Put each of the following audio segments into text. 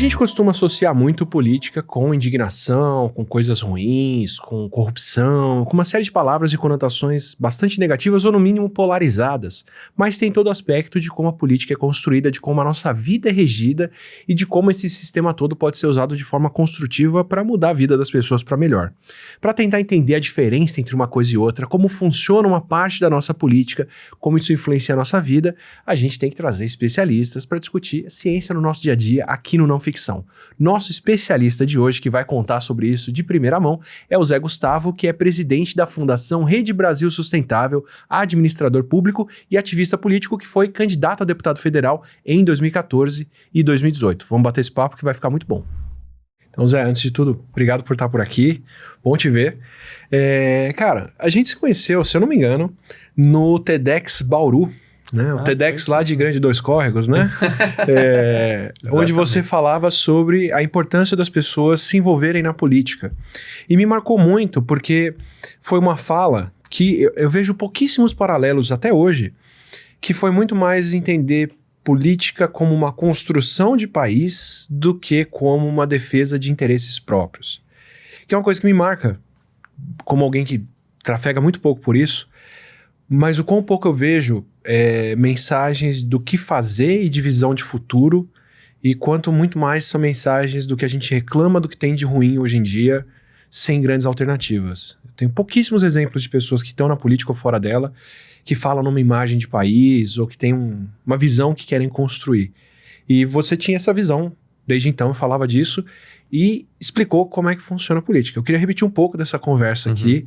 gente costuma associar muito política com indignação, com coisas ruins, com corrupção, com uma série de palavras e conotações bastante negativas ou no mínimo polarizadas, mas tem todo o aspecto de como a política é construída, de como a nossa vida é regida e de como esse sistema todo pode ser usado de forma construtiva para mudar a vida das pessoas para melhor. Para tentar entender a diferença entre uma coisa e outra, como funciona uma parte da nossa política, como isso influencia a nossa vida, a gente tem que trazer especialistas para discutir a ciência no nosso dia a dia aqui no Não Ficção. Nosso especialista de hoje que vai contar sobre isso de primeira mão é o Zé Gustavo, que é presidente da Fundação Rede Brasil Sustentável, administrador público e ativista político que foi candidato a deputado federal em 2014 e 2018. Vamos bater esse papo que vai ficar muito bom. Então, Zé, antes de tudo, obrigado por estar por aqui, bom te ver. Cara, a gente se conheceu, se eu não me engano, no TEDx Bauru, né? O TEDx lá de Grande Dois Córregos, né? Onde você falava sobre a importância das pessoas se envolverem na política. E me marcou muito porque foi uma fala que eu vejo pouquíssimos paralelos até hoje, que foi muito mais entender política como uma construção de país do que como uma defesa de interesses próprios. Que é uma coisa que me marca, como alguém que trafega muito pouco por isso, mas o quão pouco eu vejo mensagens do que fazer e de visão de futuro, e quanto muito mais são mensagens do que a gente reclama do que tem de ruim hoje em dia, sem grandes alternativas. Eu tenho pouquíssimos exemplos de pessoas que estão na política ou fora dela, que falam numa imagem de país, ou que têm uma visão que querem construir. E você tinha essa visão, desde então falava disso, e explicou como é que funciona a política. Eu queria repetir um pouco dessa conversa aqui,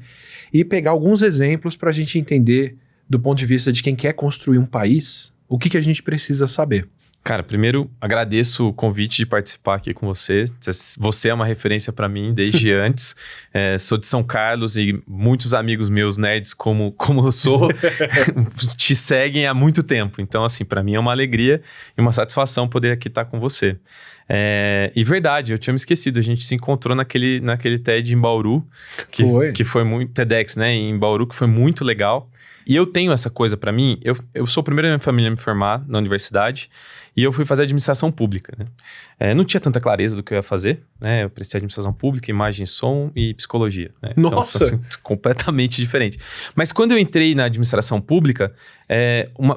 e pegar alguns exemplos para a gente entender, do ponto de vista de quem quer construir um país, o que a gente precisa saber. Cara, primeiro agradeço o convite de participar aqui com você. Você é uma referência para mim desde antes. Sou de São Carlos e muitos amigos meus nerds, como eu sou, te seguem há muito tempo. Então, assim, para mim é uma alegria e uma satisfação poder aqui estar com você. E verdade, eu tinha me esquecido, a gente se encontrou naquele TED em Bauru, que foi muito, TEDx, né, em Bauru, que foi muito legal. E eu tenho essa coisa pra mim, eu sou o primeiro da minha família a me formar na universidade, e eu fui fazer administração pública, né? Não tinha tanta clareza do que eu ia fazer, né? Eu prestei administração pública, imagem, som e psicologia, né? Nossa! Então, completamente diferente. Mas quando eu entrei na administração pública,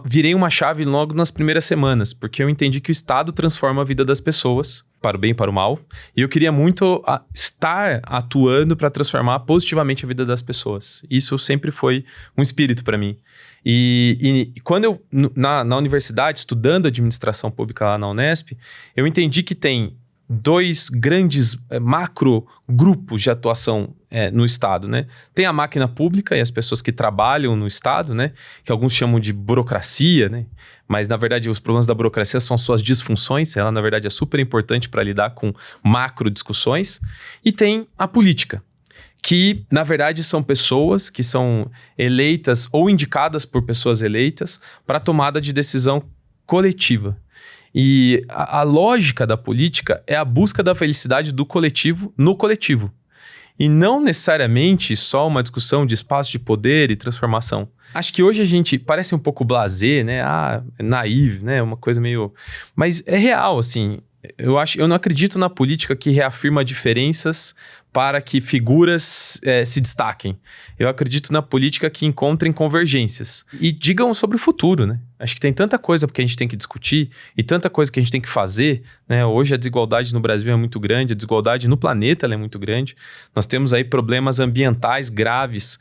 virei uma chave logo nas primeiras semanas, porque eu entendi que o Estado transforma a vida das pessoas, para o bem e para o mal, e eu queria muito estar atuando para transformar positivamente a vida das pessoas. Isso sempre foi um espírito para mim. E quando eu, na universidade, estudando administração pública lá na Unesp, eu entendi que tem dois grandes macro grupos de atuação no Estado, né? Tem a máquina pública e as pessoas que trabalham no Estado, né? Que alguns chamam de burocracia, né? Mas, na verdade, os problemas da burocracia são suas disfunções. Ela, na verdade, é super importante para lidar com macro discussões. E tem a política, que, na verdade, são pessoas que são eleitas ou indicadas por pessoas eleitas para a tomada de decisão coletiva. E a lógica da política é a busca da felicidade do coletivo no coletivo. E não necessariamente só uma discussão de espaço de poder e transformação. Acho que hoje a gente parece um pouco blasé, né? Naive, né? Uma coisa meio... Mas é real, assim. Eu não acredito na política que reafirma diferenças para que figuras se destaquem. Eu acredito na política que encontrem convergências. E digam sobre o futuro, né? Acho que tem tanta coisa que a gente tem que discutir e tanta coisa que a gente tem que fazer, né? Hoje a desigualdade no Brasil é muito grande, a desigualdade no planeta ela é muito grande. Nós temos aí problemas ambientais graves,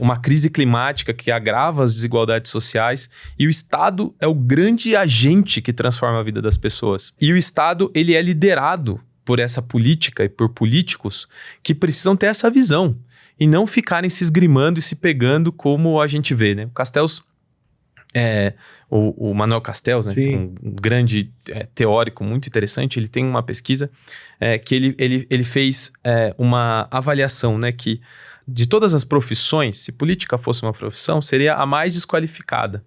uma crise climática que agrava as desigualdades sociais, e o Estado é o grande agente que transforma a vida das pessoas. E o Estado, ele é liderado por essa política e por políticos que precisam ter essa visão e não ficarem se esgrimando e se pegando como a gente vê, né? O Castells, o Manuel Castells, né, que é um grande teórico muito interessante, ele tem uma pesquisa que ele fez uma avaliação, né, que de todas as profissões, se política fosse uma profissão, seria a mais desqualificada.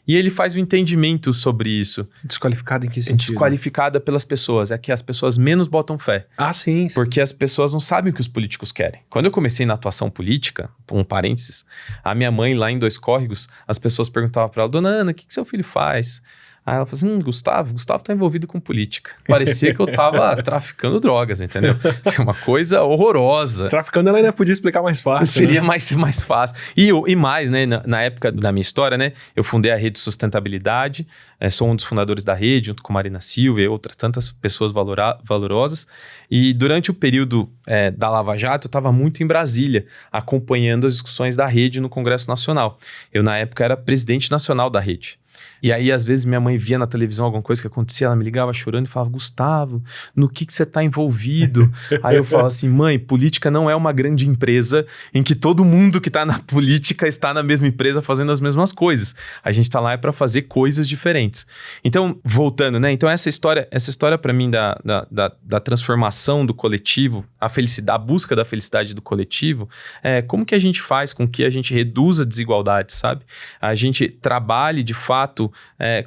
E ele faz um entendimento sobre isso. Desqualificada em que sentido? Desqualificada pelas pessoas. É que as pessoas menos botam fé. Ah, sim. Porque as pessoas não sabem o que os políticos querem. Quando eu comecei na atuação política, um parênteses, a minha mãe lá em Dois Córregos, as pessoas perguntavam para ela: Dona Ana, o que seu filho faz? Aí ela falou assim, Gustavo tá envolvido com política. Parecia que eu tava traficando drogas, entendeu? Isso é uma coisa horrorosa. Traficando ela ainda podia explicar mais fácil. Seria né? mais fácil. E mais, né? Na época da minha história, né? Eu fundei a Rede Sustentabilidade, sou um dos fundadores da rede, junto com Marina Silva e outras tantas pessoas valorosas. E durante o período da Lava Jato, eu estava muito em Brasília, acompanhando as discussões da rede no Congresso Nacional. Eu, na época, era presidente nacional da rede. E aí, às vezes, minha mãe via na televisão alguma coisa que acontecia, ela me ligava chorando e falava, Gustavo, no que você tá envolvido? Aí eu falava assim, mãe, política não é uma grande empresa em que todo mundo que tá na política está na mesma empresa fazendo as mesmas coisas. A gente tá lá para fazer coisas diferentes. Então, voltando, né? Então, essa história para mim da transformação do coletivo, a busca da felicidade do coletivo, como que a gente faz com que a gente reduza a desigualdade, sabe? A gente trabalhe, de fato,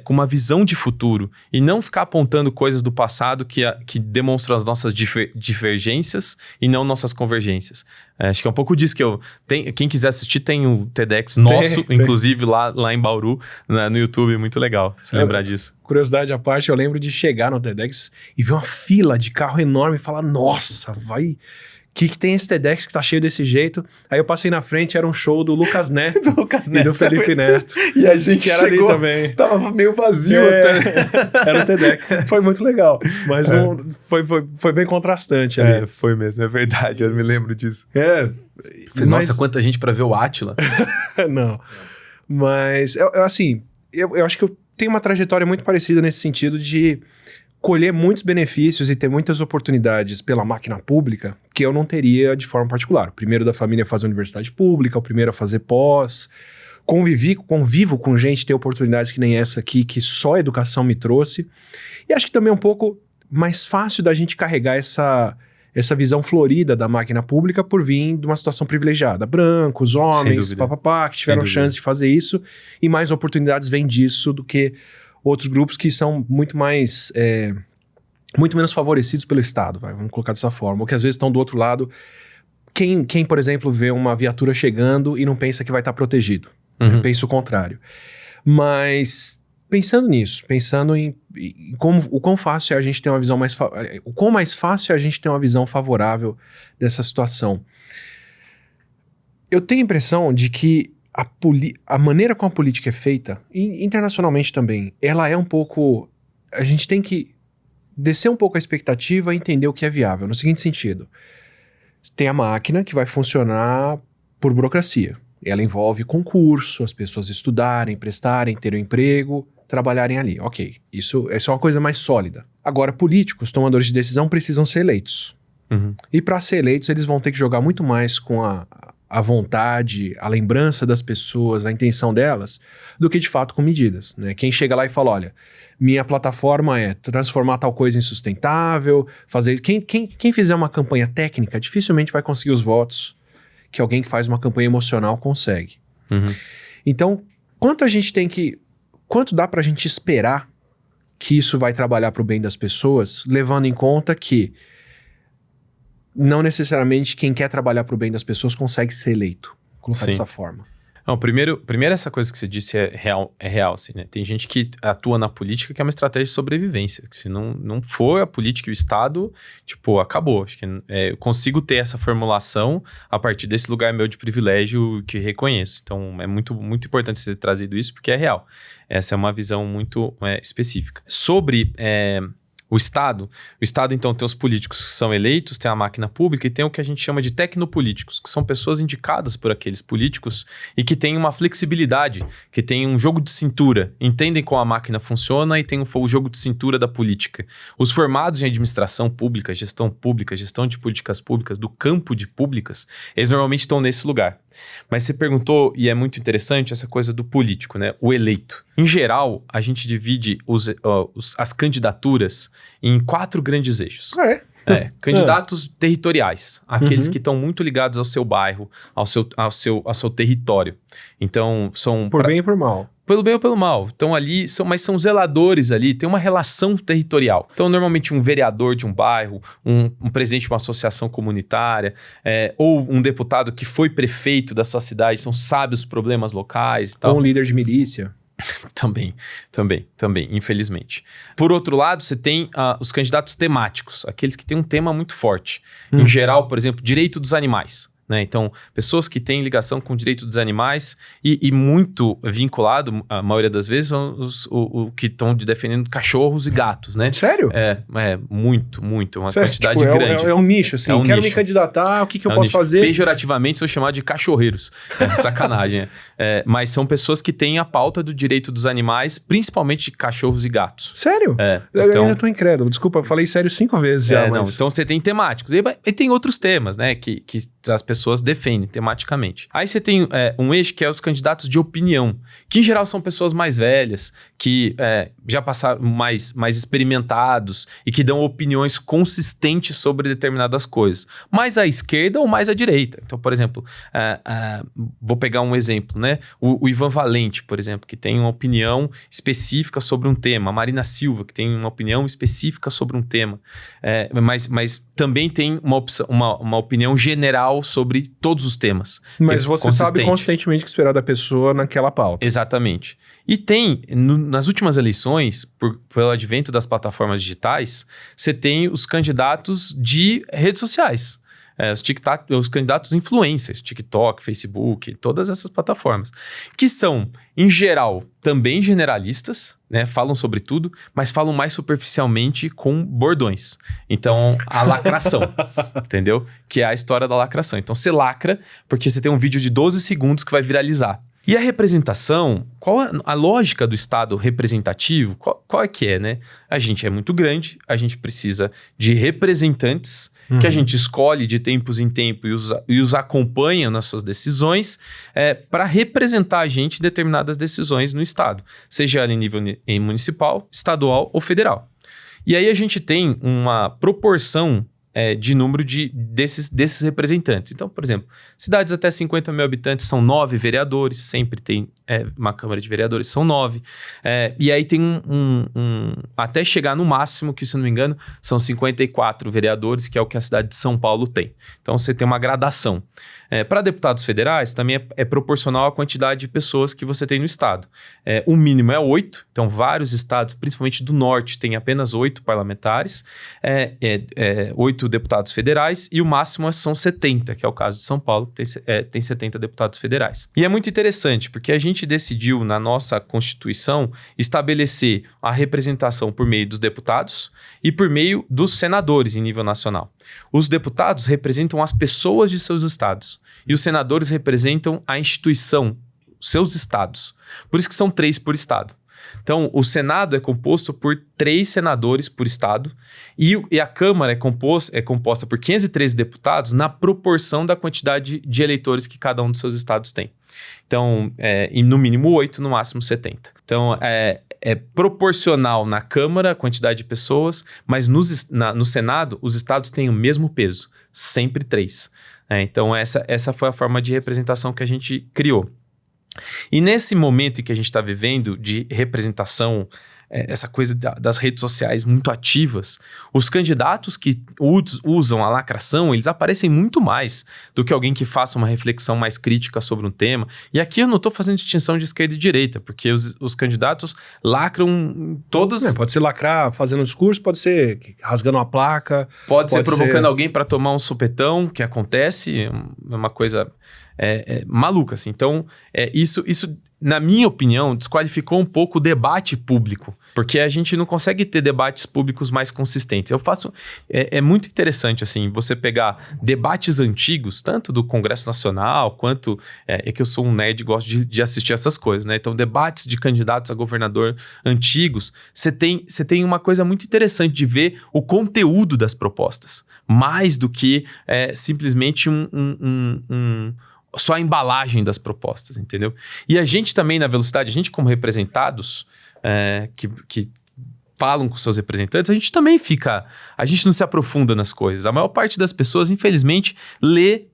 com uma visão de futuro e não ficar apontando coisas do passado que demonstram as nossas divergências e não nossas convergências. Acho que é um pouco disso que quem quiser assistir tem o TEDx nosso, inclusive lá em Bauru, no YouTube, muito legal se lembrar disso. Curiosidade à parte, eu lembro de chegar no TEDx e ver uma fila de carro enorme e falar, nossa, vai... que tem esse TEDx que tá cheio desse jeito? Aí eu passei na frente, era um show do Lucas Neto, e do Felipe Neto. E a gente era chegou, ali também. Tava meio vazio até. Era o TEDx. Foi muito legal, mas foi bem contrastante ali. Foi mesmo, é verdade, eu me lembro disso. Nossa, quanta gente pra ver o Átila. Não, mas eu acho que eu tenho uma trajetória muito parecida nesse sentido de colher muitos benefícios e ter muitas oportunidades pela máquina pública que eu não teria de forma particular. O primeiro da família a fazer universidade pública, o primeiro a fazer pós. Convivo com gente, ter oportunidades que nem essa aqui, que só a educação me trouxe. E acho que também é um pouco mais fácil da gente carregar essa visão florida da máquina pública por vir de uma situação privilegiada. Brancos, homens, que tiveram chance de fazer isso. E mais oportunidades vêm disso do que outros grupos que são muito menos favorecidos pelo Estado, vamos colocar dessa forma, ou que às vezes estão do outro lado. Quem, por exemplo, vê uma viatura chegando e não pensa que vai estar protegido. Pensa o contrário. Mas pensando nisso, pensando em o quão fácil é a gente ter uma visão o quão mais fácil é a gente ter uma visão favorável dessa situação. Eu tenho a impressão de que a maneira como a política é feita, e internacionalmente também, ela é um pouco... A gente tem que descer um pouco a expectativa e entender o que é viável. No seguinte sentido, tem a máquina que vai funcionar por burocracia. Ela envolve concurso, as pessoas estudarem, prestarem, terem um emprego, trabalharem ali. Ok, isso é uma coisa mais sólida. Agora, políticos, tomadores de decisão, precisam ser eleitos. E para ser eleitos, eles vão ter que jogar muito mais com a vontade, a lembrança das pessoas, a intenção delas, do que de fato com medidas, né? Quem chega lá e fala, olha, minha plataforma é transformar tal coisa em sustentável, fazer... Quem fizer uma campanha técnica dificilmente vai conseguir os votos que alguém que faz uma campanha emocional consegue. Então, quanto dá pra gente esperar que isso vai trabalhar pro bem das pessoas, levando em conta que não necessariamente quem quer trabalhar para o bem das pessoas consegue ser eleito. Colocar dessa forma. Não, primeiro essa coisa que você disse é real, assim, né? Tem gente que atua na política que é uma estratégia de sobrevivência. Que se não for a política e o Estado, acabou. Acho que eu consigo ter essa formulação a partir desse lugar meu de privilégio que reconheço. Então, é muito, muito importante você ter trazido isso, porque é real. Essa é uma visão muito específica. Sobre... O Estado, então, tem os políticos que são eleitos, tem a máquina pública e tem o que a gente chama de tecnopolíticos, que são pessoas indicadas por aqueles políticos e que têm uma flexibilidade, que têm um jogo de cintura, entendem como a máquina funciona e tem o jogo de cintura da política. Os formados em administração pública, gestão de políticas públicas, do campo de públicas, eles normalmente estão nesse lugar. Mas você perguntou, e é muito interessante essa coisa do político, né? O eleito. Em geral, a gente divide as candidaturas em 4 grandes eixos. Candidatos territoriais, aqueles que estão muito ligados ao seu bairro, ao seu território. Então, são... Por bem e por mal. Pelo bem ou pelo mal. Então ali, mas são zeladores ali, tem uma relação territorial. Então normalmente um vereador de um bairro, um presidente de uma associação comunitária, ou um deputado que foi prefeito da sua cidade, então sabe os problemas locais e tal. Ou um líder de milícia. Também, infelizmente. Por outro lado, você tem os candidatos temáticos, aqueles que têm um tema muito forte. Em geral, por exemplo, direito dos animais. Né? Então, pessoas que têm ligação com o direito dos animais e muito vinculado, a maioria das vezes, são o que estão defendendo cachorros e gatos, né? Sério? Muito, uma Sério, quantidade tipo, grande. É um nicho, assim. Quero me candidatar, o que eu posso fazer? Pejorativamente, são chamados de cachorreiros. Sacanagem. Mas são pessoas que têm a pauta do direito dos animais, principalmente de cachorros e gatos. Sério? Eu ainda tô incrédulo. Desculpa, eu falei sério 5 vezes já. Não, então você tem temáticos. E tem outros temas, né? Que as pessoas defendem tematicamente. Aí você tem um eixo que é os candidatos de opinião, que em geral são pessoas mais velhas, que já passaram mais experimentados e que dão opiniões consistentes sobre determinadas coisas. Mais à esquerda ou mais à direita. Então, por exemplo, vou pegar um exemplo, né? O Ivan Valente, por exemplo, que tem uma opinião específica sobre um tema. A Marina Silva, que tem uma opinião específica sobre um tema. Mas também tem uma opinião general sobre todos os temas. Mas você sabe consistentemente o que esperar da pessoa naquela pauta. Exatamente. E tem, nas últimas eleições, pelo advento das plataformas digitais, você tem os candidatos de redes sociais. Os candidatos influencers, TikTok, Facebook, todas essas plataformas, que são, em geral, também generalistas, né? Falam sobre tudo, mas falam mais superficialmente com bordões. Então, a lacração, entendeu? Que é a história da lacração. Então, você lacra porque você tem um vídeo de 12 segundos que vai viralizar. E a representação, qual a lógica do Estado representativo? Qual é que é, né? A gente é muito grande, a gente precisa de representantes que a gente escolhe de tempos em tempo e os acompanha nas suas decisões para representar a gente em determinadas decisões no Estado, seja ela em nível municipal, estadual ou federal. E aí a gente tem uma proporção de número desses representantes. Então, por exemplo, cidades até 50 mil habitantes são 9 vereadores, sempre tem uma Câmara de Vereadores, são 9. E aí tem até chegar no máximo, que se eu não me engano, são 54 vereadores, que é o que a cidade de São Paulo tem. Então, você tem uma gradação. Para deputados federais, também é proporcional à quantidade de pessoas que você tem no estado. O mínimo é 8, então vários estados, principalmente do norte, têm apenas 8 parlamentares, 8 deputados federais, e o máximo são 70, que é o caso de São Paulo, que tem 70 deputados federais. E é muito interessante, porque a gente decidiu, na nossa Constituição, estabelecer a representação por meio dos deputados e por meio dos senadores em nível nacional. Os deputados representam as pessoas de seus estados e os senadores representam a instituição, seus estados. Por isso que são 3 por estado. Então, o Senado é composto por 3 senadores por estado e a Câmara é composta por 513 deputados na proporção da quantidade de eleitores que cada um dos seus estados tem. Então, no mínimo 8, no máximo 70. Então, é proporcional na Câmara a quantidade de pessoas, mas no Senado, os estados têm o mesmo peso, sempre 3. Então, essa foi a forma de representação que a gente criou. E nesse momento em que a gente está vivendo de representação, essa coisa das redes sociais muito ativas, os candidatos que usam a lacração, eles aparecem muito mais do que alguém que faça uma reflexão mais crítica sobre um tema. E aqui eu não estou fazendo distinção de esquerda e direita, porque os candidatos lacram todas... Pode ser lacrar fazendo um discurso, pode ser rasgando uma placa... Pode ser provocando alguém para tomar um supetão, que acontece, é uma coisa... maluca, assim. Então, isso, na minha opinião, desqualificou um pouco o debate público, porque a gente não consegue ter debates públicos mais consistentes. É muito interessante, assim, você pegar debates antigos, tanto do Congresso Nacional, quanto... que eu sou um nerd e gosto de assistir essas coisas, né? Então, debates de candidatos a governador antigos, você tem uma coisa muito interessante de ver o conteúdo das propostas, mais do que simplesmente só a embalagem das propostas, entendeu? E a gente também, na Velocidade, a gente como representados, que falam com seus representantes, a gente não se aprofunda nas coisas. A maior parte das pessoas, infelizmente, lê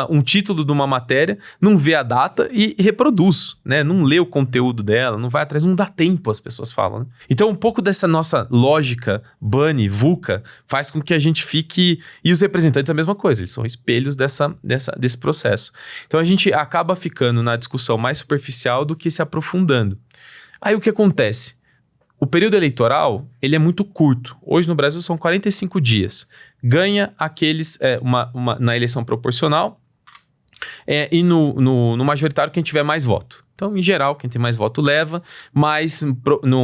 um título de uma matéria, não vê a data e reproduz, né? Não lê o conteúdo dela, não vai atrás, não dá tempo, as pessoas falam, né? Então, um pouco dessa nossa lógica bunny, VUCA, faz com que a gente fique... E os representantes a mesma coisa, eles são espelhos desse processo. Então, a gente acaba ficando na discussão mais superficial do que se aprofundando. Aí o que acontece? O período eleitoral, ele é muito curto. Hoje no Brasil são 45 dias. Ganha aqueles, na eleição proporcional e no majoritário quem tiver mais voto. Então, em geral, quem tem mais voto leva, mas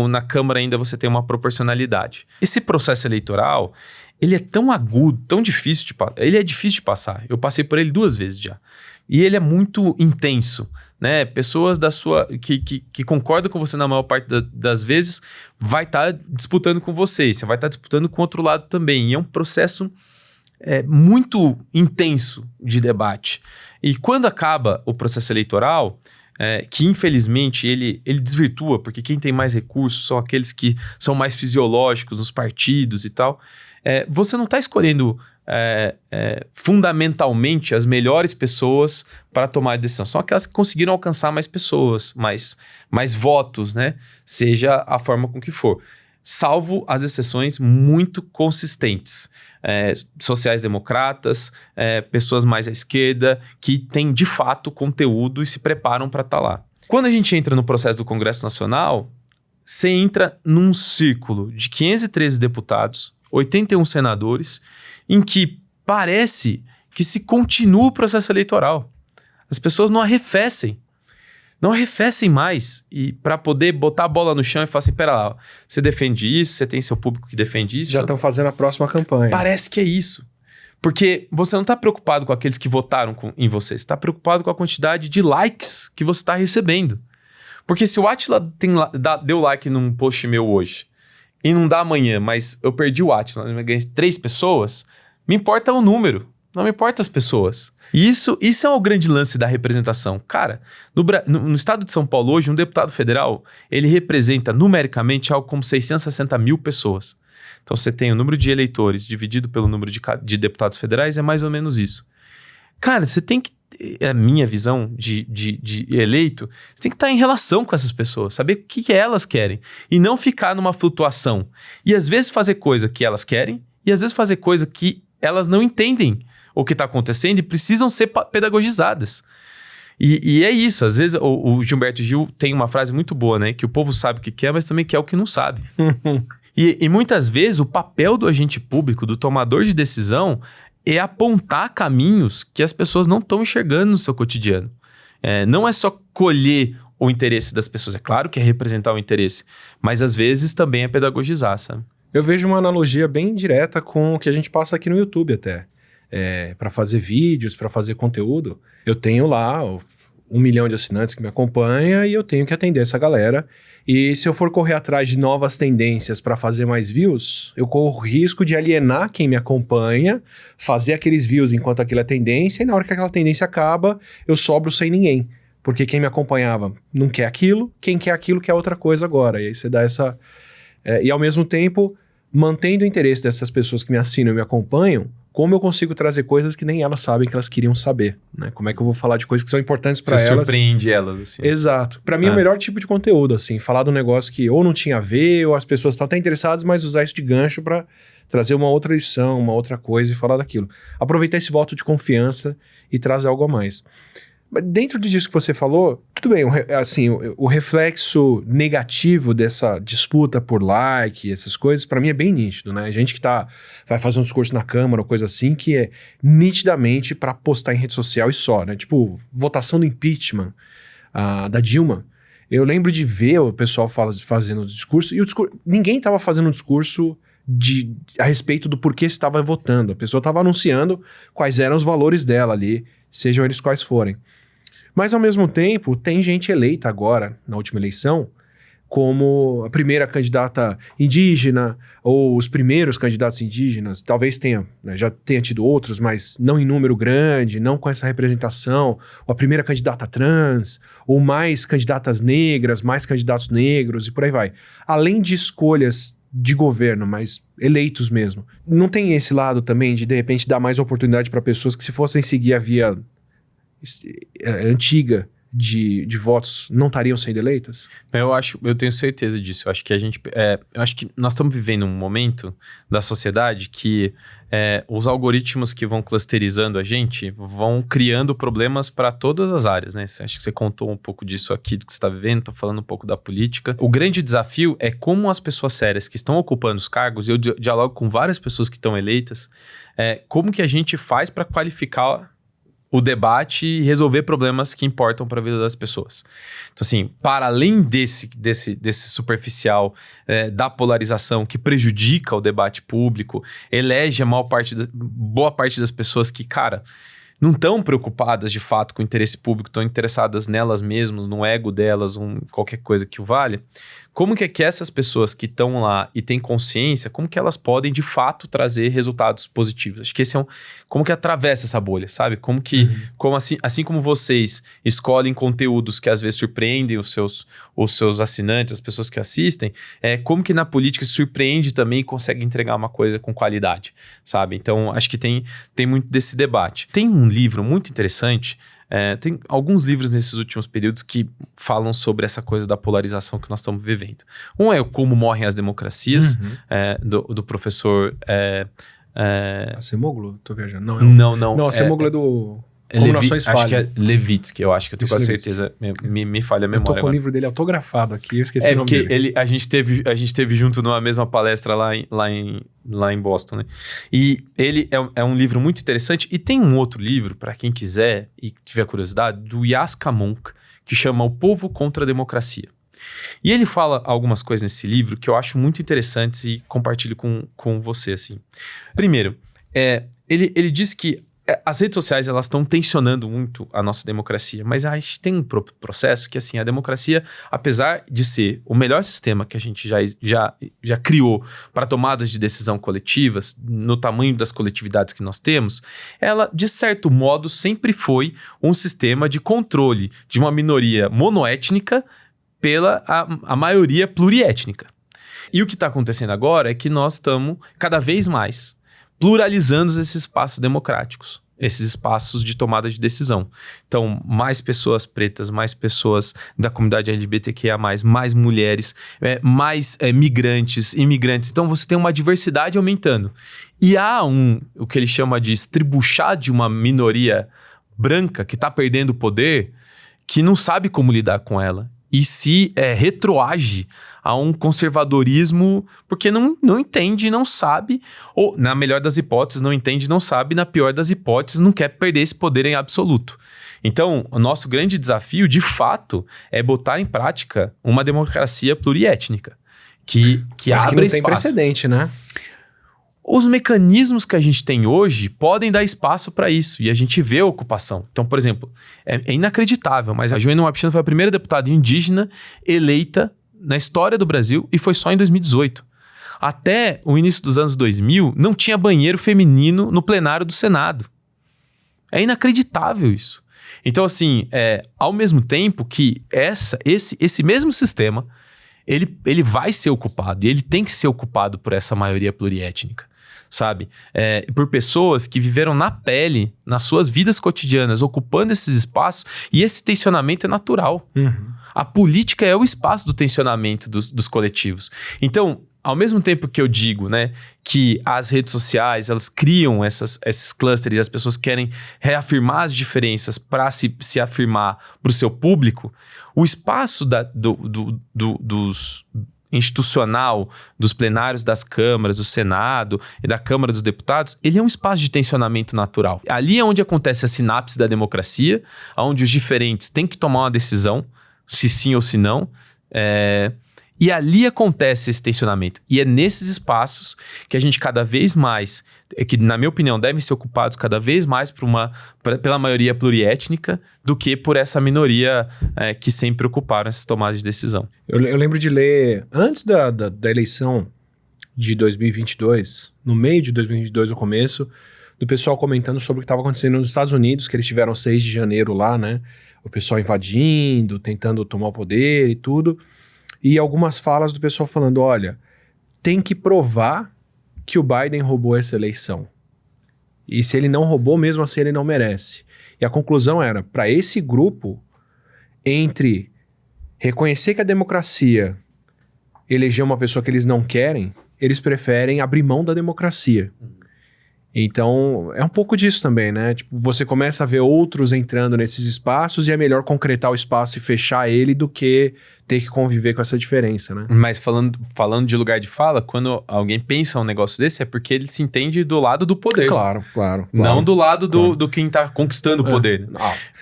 na Câmara ainda você tem uma proporcionalidade. Esse processo eleitoral, ele é tão agudo, tão difícil ele é difícil de passar. Eu passei por ele 2 vezes já. E ele é muito intenso, né? Pessoas que concordam com você na maior parte das vezes vai estar disputando com você. E você vai estar disputando com o outro lado também. E é um processo muito intenso de debate. E quando acaba o processo eleitoral, que infelizmente ele desvirtua, porque quem tem mais recursos são aqueles que são mais fisiológicos nos partidos e tal. Você não está escolhendo fundamentalmente as melhores pessoas para tomar a decisão. São aquelas que conseguiram alcançar mais pessoas, mais votos, né? Seja a forma com que for. Salvo as exceções muito consistentes. Sociais-democratas, pessoas mais à esquerda, que têm de fato conteúdo e se preparam para estar lá. Quando a gente entra no processo do Congresso Nacional, você entra num círculo de 513 deputados, 81 senadores, em que parece que se continua o processo eleitoral. As pessoas não arrefecem mais, e para poder botar a bola no chão e falar assim, pera lá, você defende isso, você tem seu público que defende isso. Já estão fazendo a próxima campanha. Parece que é isso. Porque você não está preocupado com aqueles que votaram em você, você está preocupado com a quantidade de likes que você está recebendo. Porque se o Átila deu like num post meu hoje, e não dá amanhã, mas eu perdi o Átila, eu ganhei 3 pessoas, me importa o número, não me importa as pessoas. E isso é o grande lance da representação. Cara, no estado de São Paulo hoje, um deputado federal, ele representa numericamente algo como 660 mil pessoas. Então você tem o número de eleitores dividido pelo número de deputados federais, é mais ou menos isso. Cara, você tem que, a minha visão de eleito, você tem que estar em relação com essas pessoas, saber o que elas querem e não ficar numa flutuação. E às vezes fazer coisa que elas querem e às vezes fazer coisa que elas não entendem o que está acontecendo e precisam ser pedagogizadas. E é isso, às vezes o Gilberto Gil tem uma frase muito boa, né? Que o povo sabe o que quer, mas também quer o que não sabe. E muitas vezes o papel do agente público, do tomador de decisão, é apontar caminhos que as pessoas não estão enxergando no seu cotidiano. Não é só colher o interesse das pessoas, é claro que é representar o interesse, mas às vezes também é pedagogizar, sabe? Eu vejo uma analogia bem direta com o que a gente passa aqui no YouTube até. Para fazer vídeos, para fazer conteúdo, eu tenho lá 1 milhão de assinantes que me acompanha e eu tenho que atender essa galera. E se eu for correr atrás de novas tendências para fazer mais views, eu corro o risco de alienar quem me acompanha, fazer aqueles views enquanto aquilo é tendência, e na hora que aquela tendência acaba, eu sobro sem ninguém. Porque quem me acompanhava não quer aquilo, quem quer aquilo quer outra coisa agora. E aí você dá essa... e ao mesmo tempo, mantendo o interesse dessas pessoas que me assinam e me acompanham, como eu consigo trazer coisas que nem elas sabem que elas queriam saber, né? Como é que eu vou falar de coisas que são importantes para elas? Você surpreende elas, assim. Exato. Para mim é o melhor tipo de conteúdo, assim, falar de um negócio que ou não tinha a ver, ou as pessoas estão até interessadas, mas usar isso de gancho para trazer uma outra lição, uma outra coisa e falar daquilo. Aproveitar esse voto de confiança e trazer algo a mais. Mas dentro disso que você falou, tudo bem, assim, o reflexo negativo dessa disputa por like, essas coisas, pra mim é bem nítido, né? Gente que vai fazer um discurso na Câmara ou coisa assim, que é nitidamente pra postar em rede social e só, né? Tipo, votação do impeachment da Dilma. Eu lembro de ver o pessoal fazendo o discurso, e ninguém tava fazendo um discurso a respeito do porquê estava votando. A pessoa estava anunciando quais eram os valores dela ali, sejam eles quais forem. Mas, ao mesmo tempo, tem gente eleita agora, na última eleição, como a primeira candidata indígena, ou os primeiros candidatos indígenas, talvez tenha, né, já tenha tido outros, mas não em número grande, não com essa representação, ou a primeira candidata trans, ou mais candidatas negras, mais candidatos negros, e por aí vai. Além de escolhas de governo, mas eleitos mesmo. Não tem esse lado também de repente, dar mais oportunidade para pessoas que, se fossem seguir a via antiga, de votos não estariam sendo eleitas? Eu tenho certeza disso. Eu acho que eu acho que nós estamos vivendo um momento da sociedade que os algoritmos que vão clusterizando a gente vão criando problemas para todas as áreas, né? Acho que você contou um pouco disso aqui, do que você está vivendo, estou falando um pouco da política. O grande desafio é como as pessoas sérias que estão ocupando os cargos, eu dialogo com várias pessoas que estão eleitas, como que a gente faz para qualificar o debate e resolver problemas que importam para a vida das pessoas. Então, assim, para além desse superficial da polarização que prejudica o debate público, elege boa parte das pessoas que, cara, não estão preocupadas de fato com o interesse público, estão interessadas nelas mesmas, no ego delas, qualquer coisa que o valha. Como que essas pessoas que estão lá e têm consciência, como que elas podem de fato trazer resultados positivos? Acho que esse como que atravessa essa bolha, sabe? Como que, assim como vocês escolhem conteúdos que às vezes surpreendem os seus assinantes, as pessoas que assistem, como que na política se surpreende também e consegue entregar uma coisa com qualidade, sabe? Então, acho que tem muito desse debate. Tem um livro muito interessante. Tem alguns livros nesses últimos períodos que falam sobre essa coisa da polarização que nós estamos vivendo. Um é o Como Morrem as Democracias, do professor... Acemoglu? Tô viajando. Não. Não, Acemoglu é do... Como Nações Falham. Acho que é Levitsky, eu acho que eu tenho quase certeza. Me falha a memória. Eu tô com o livro dele autografado aqui, eu esqueci o nome dele. A gente teve junto numa mesma palestra lá em Boston, né? E ele é um livro muito interessante. E tem um outro livro, para quem quiser e tiver curiosidade, do Yascha Mounk, que chama O Povo contra a Democracia. E ele fala algumas coisas nesse livro que eu acho muito interessantes e compartilho com você, assim. Primeiro, ele diz que as redes sociais, elas estão tensionando muito a nossa democracia, mas a gente tem um processo que, assim, a democracia, apesar de ser o melhor sistema que a gente já criou para tomadas de decisão coletivas, no tamanho das coletividades que nós temos, ela, de certo modo, sempre foi um sistema de controle de uma minoria monoétnica pela a maioria pluriétnica. E o que está acontecendo agora é que nós estamos cada vez mais pluralizando esses espaços democráticos, esses espaços de tomada de decisão. Então, mais pessoas pretas, mais pessoas da comunidade LGBTQIA+, mais mulheres, mais migrantes, imigrantes. Então, você tem uma diversidade aumentando. E há o que ele chama de estribuchar de uma minoria branca que está perdendo o poder, que não sabe como lidar com ela. E se retroage a um conservadorismo, porque não entende, não sabe, ou, na melhor das hipóteses, não entende, não sabe, na pior das hipóteses, não quer perder esse poder em absoluto. Então, o nosso grande desafio, de fato, é botar em prática uma democracia pluriétnica, que abre espaço. Que não tem precedente, né? Os mecanismos que a gente tem hoje podem dar espaço para isso, e a gente vê a ocupação. Então, por exemplo, é inacreditável, mas a Joênia Wapichana foi a primeira deputada indígena eleita na história do Brasil e foi só em 2018. Até o início dos anos 2000, não tinha banheiro feminino no plenário do Senado. É inacreditável isso. Então, assim, ao mesmo tempo que esse mesmo sistema, ele vai ser ocupado, e ele tem que ser ocupado por essa maioria pluriétnica, sabe? Por pessoas que viveram na pele, nas suas vidas cotidianas, ocupando esses espaços, e esse tensionamento é natural. A política é o espaço do tensionamento dos coletivos. Então, ao mesmo tempo que eu digo, né, que as redes sociais, elas criam esses clusters, e as pessoas querem reafirmar as diferenças para se afirmar para o seu público, o espaço dos institucional, dos plenários das câmaras, do Senado e da Câmara dos Deputados, ele é um espaço de tensionamento natural. Ali é onde acontece a sinapse da democracia, onde os diferentes têm que tomar uma decisão, se sim ou se não, e ali acontece esse tensionamento. E é nesses espaços que a gente cada vez mais, que na minha opinião devem ser ocupados cada vez mais pela maioria pluriétnica do que por essa minoria que sempre ocuparam essas tomadas de decisão. Eu lembro de ler, antes da eleição de 2022, no meio de 2022, no começo, do pessoal comentando sobre o que estava acontecendo nos Estados Unidos, que eles tiveram 6 de janeiro lá, né? O pessoal invadindo, tentando tomar o poder e tudo. E algumas falas do pessoal falando, olha, tem que provar que o Biden roubou essa eleição. E se ele não roubou, mesmo assim ele não merece. E a conclusão era, para esse grupo, entre reconhecer que a democracia elegeu uma pessoa que eles não querem, eles preferem abrir mão da democracia. Então, é um pouco disso também, né? Tipo, você começa a ver outros entrando nesses espaços e é melhor concretar o espaço e fechar ele do que ter que conviver com essa diferença, né? Mas falando de lugar de fala, quando alguém pensa um negócio desse, é porque ele se entende do lado do poder. Claro. Não do lado do quem tá conquistando o poder.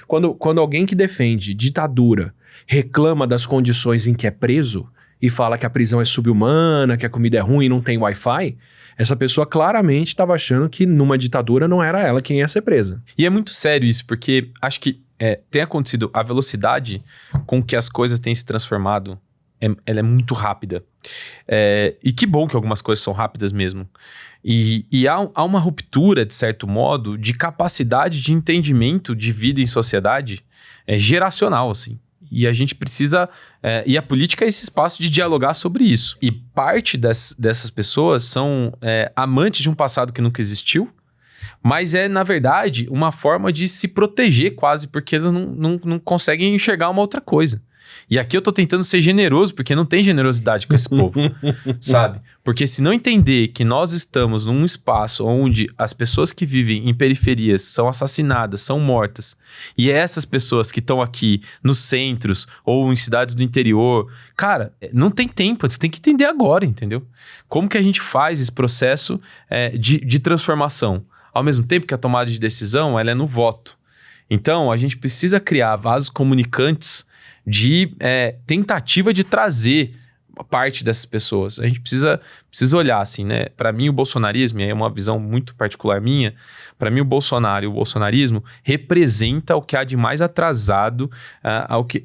Quando alguém que defende ditadura reclama das condições em que é preso e fala que a prisão é subhumana, que a comida é ruim e não tem Wi-Fi, essa pessoa claramente estava achando que numa ditadura não era ela quem ia ser presa. E é muito sério isso, porque acho que tem acontecido a velocidade com que as coisas têm se transformado, ela é muito rápida. E que bom que algumas coisas são rápidas mesmo. E há uma ruptura, de certo modo, de capacidade de entendimento de vida em sociedade geracional, assim. E a gente precisa... e a política é esse espaço de dialogar sobre isso. E parte dessas pessoas são amantes de um passado que nunca existiu, mas na verdade, uma forma de se proteger quase, porque elas não conseguem enxergar uma outra coisa. E aqui eu tô tentando ser generoso, porque não tem generosidade com esse povo, sabe? Porque se não entender que nós estamos num espaço onde as pessoas que vivem em periferias são assassinadas, são mortas, e essas pessoas que estão aqui nos centros ou em cidades do interior, cara, não tem tempo, você tem que entender agora, entendeu? Como que a gente faz esse processo de transformação? Ao mesmo tempo que a tomada de decisão, ela é no voto. Então, a gente precisa criar vasos comunicantes de tentativa de trazer parte dessas pessoas. A gente precisa olhar assim, né? Para mim, o bolsonarismo, e aí é uma visão muito particular minha, para mim o Bolsonaro e o bolsonarismo representa o que há de mais atrasado,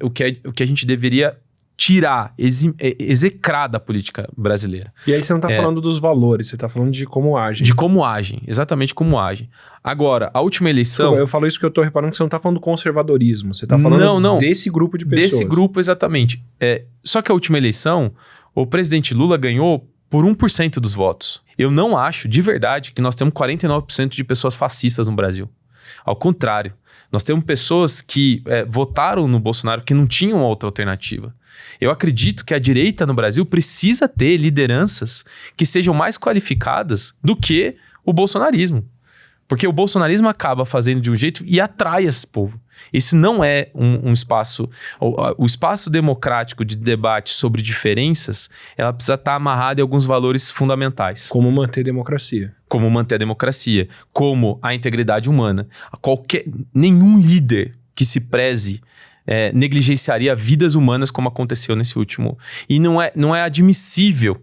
o que a gente deveria tirar, execrar da política brasileira. E aí você não tá falando dos valores, você tá falando de como agem. De como agem, exatamente como agem. Agora, a última eleição... Desculpa, eu falo isso que eu tô reparando que você não tá falando do conservadorismo, você tá falando desse grupo de pessoas. Desse grupo, exatamente. Só que a última eleição, o presidente Lula ganhou por 1% dos votos. Eu não acho, de verdade, que nós temos 49% de pessoas fascistas no Brasil. Ao contrário, nós temos pessoas que votaram no Bolsonaro que não tinham outra alternativa. Eu acredito que a direita no Brasil precisa ter lideranças que sejam mais qualificadas do que o bolsonarismo. Porque o bolsonarismo acaba fazendo de um jeito e atrai esse povo. Esse não é um espaço... O espaço democrático de debate sobre diferenças, ela precisa estar amarrada em alguns valores fundamentais. Como manter democracia. Como manter a democracia. Como a integridade humana. Nenhum líder que se preze negligenciaria vidas humanas como aconteceu nesse último. E não é admissível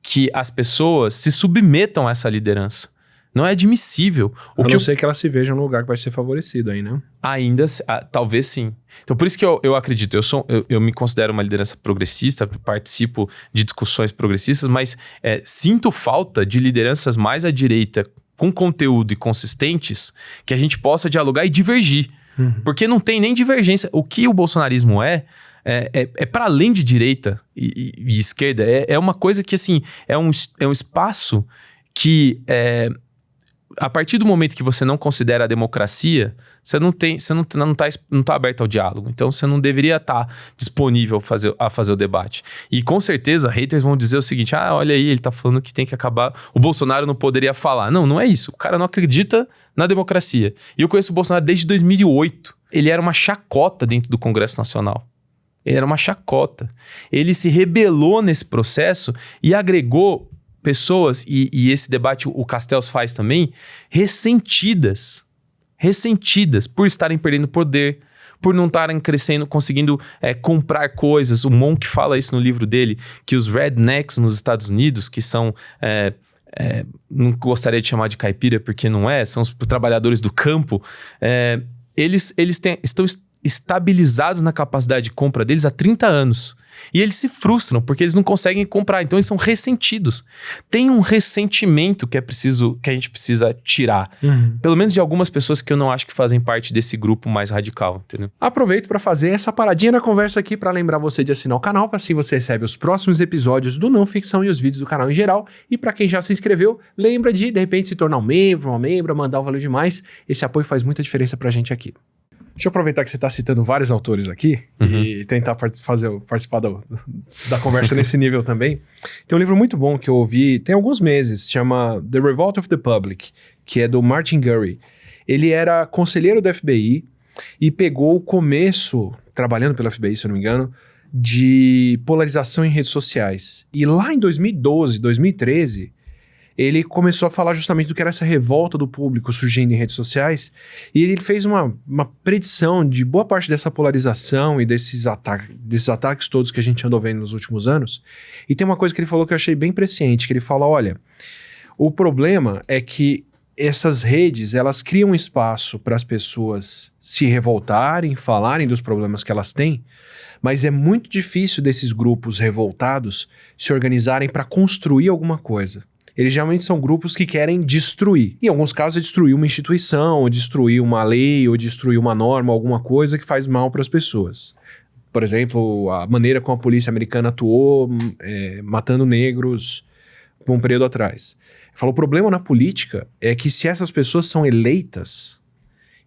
que as pessoas se submetam a essa liderança. Não é admissível. A não ser que elas se vejam no lugar que vai ser favorecido aí, né? Talvez sim. Então, por isso que eu acredito, eu me considero uma liderança progressista, participo de discussões progressistas, mas sinto falta de lideranças mais à direita, com conteúdo e consistentes, que a gente possa dialogar e divergir. Porque não tem nem divergência. O que o bolsonarismo é para além de direita e esquerda. É uma coisa que, assim, é um espaço que... a partir do momento que você não considera a democracia, você não tá aberto ao diálogo. Então, você não deveria estar disponível a fazer o debate. E, com certeza, haters vão dizer o seguinte, olha aí, ele tá falando que tem que acabar... O Bolsonaro não poderia falar. Não é isso. O cara não acredita na democracia. E eu conheço o Bolsonaro desde 2008. Ele era uma chacota dentro do Congresso Nacional. Ele era uma chacota. Ele se rebelou nesse processo e agregou... pessoas, e esse debate o Castells faz também, ressentidas por estarem perdendo poder, por não estarem crescendo, conseguindo comprar coisas. O Monk fala isso no livro dele, que os rednecks nos Estados Unidos, que são... não gostaria de chamar de caipira, porque não são os trabalhadores do campo, eles estão estabilizados na capacidade de compra deles há 30 anos. E eles se frustram porque eles não conseguem comprar. Então eles são ressentidos. Tem um ressentimento que a gente precisa tirar. Pelo menos de algumas pessoas que eu não acho que fazem parte desse grupo mais radical, entendeu? Aproveito para fazer essa paradinha na conversa aqui para lembrar você de assinar o canal, para assim você recebe os próximos episódios do Não Ficção e os vídeos do canal em geral. E para quem já se inscreveu, lembra de repente se tornar um membro, uma membra, mandar um valor demais. Esse apoio faz muita diferença pra gente aqui. Deixa eu aproveitar que você está citando vários autores aqui e tentar participar da conversa nesse nível também. Tem um livro muito bom que eu ouvi tem alguns meses, chama The Revolt of the Public, que é do Martin Gurry. Ele era conselheiro do FBI e pegou o começo, trabalhando pelo FBI, se eu não me engano, de polarização em redes sociais. E lá em 2012, 2013... ele começou a falar justamente do que era essa revolta do público surgindo em redes sociais, e ele fez uma predição de boa parte dessa polarização e desses ataques todos que a gente andou vendo nos últimos anos. E tem uma coisa que ele falou que eu achei bem presciente, que ele fala, olha, o problema é que essas redes, elas criam espaço para as pessoas se revoltarem, falarem dos problemas que elas têm, mas é muito difícil desses grupos revoltados se organizarem para construir alguma coisa. Eles geralmente são grupos que querem destruir. Em alguns casos é destruir uma instituição, ou destruir uma lei, ou destruir uma norma, alguma coisa que faz mal para as pessoas. Por exemplo, a maneira como a polícia americana atuou matando negros por um período atrás. Falou, o problema na política é que se essas pessoas são eleitas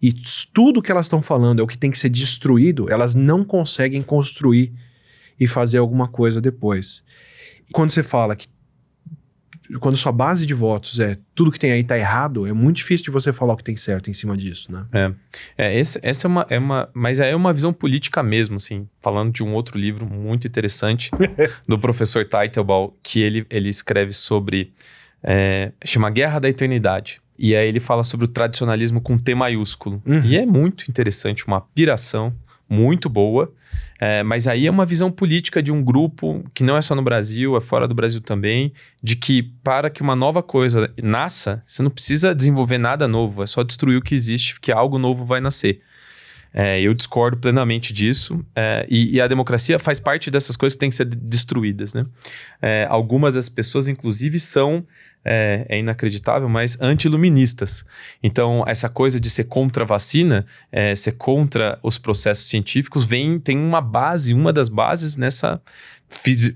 e tudo que elas estão falando é o que tem que ser destruído, elas não conseguem construir e fazer alguma coisa depois. E quando você fala que quando sua base de votos tudo que tem aí tá errado, é muito difícil de você falar o que tem certo em cima disso, né? Essa mas é uma visão política mesmo, assim, falando de um outro livro muito interessante do professor Teitelbaum, que ele escreve sobre, chama Guerra da Eternidade, e aí ele fala sobre o tradicionalismo com T maiúsculo, e é muito interessante, uma piração muito boa, mas aí é uma visão política de um grupo que não é só no Brasil, é fora do Brasil também, de que para que uma nova coisa nasça, você não precisa desenvolver nada novo, é só destruir o que existe, que algo novo vai nascer. Eu discordo plenamente disso, e a democracia faz parte dessas coisas que têm que ser destruídas, né? Algumas das pessoas, inclusive, são, é inacreditável, mas anti-iluministas. Então, essa coisa de ser contra a vacina, ser contra os processos científicos, tem uma base, uma das bases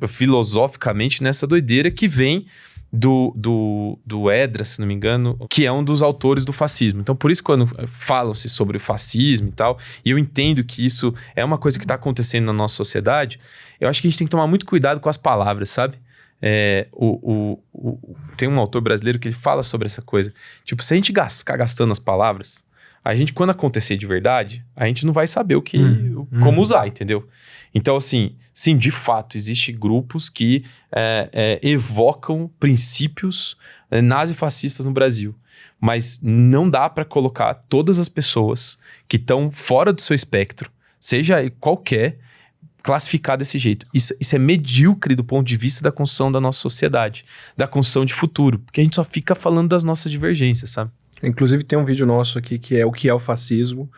filosoficamente nessa doideira que vem do Edra, se não me engano, que é um dos autores do fascismo. Então, por isso, quando falam-se sobre o fascismo e tal, e eu entendo que isso é uma coisa que está acontecendo na nossa sociedade, eu acho que a gente tem que tomar muito cuidado com as palavras, sabe? Tem um autor brasileiro que ele fala sobre essa coisa. Tipo, se a gente ficar gastando as palavras, a gente, quando acontecer de verdade, a gente não vai saber como usar, entendeu? Então, assim, sim, de fato, existem grupos que evocam princípios nazifascistas no Brasil. Mas não dá para colocar todas as pessoas que estão fora do seu espectro, seja qualquer, classificar desse jeito. Isso é medíocre do ponto de vista da construção da nossa sociedade, da construção de futuro, porque a gente só fica falando das nossas divergências, sabe? Inclusive tem um vídeo nosso aqui que é o que é o fascismo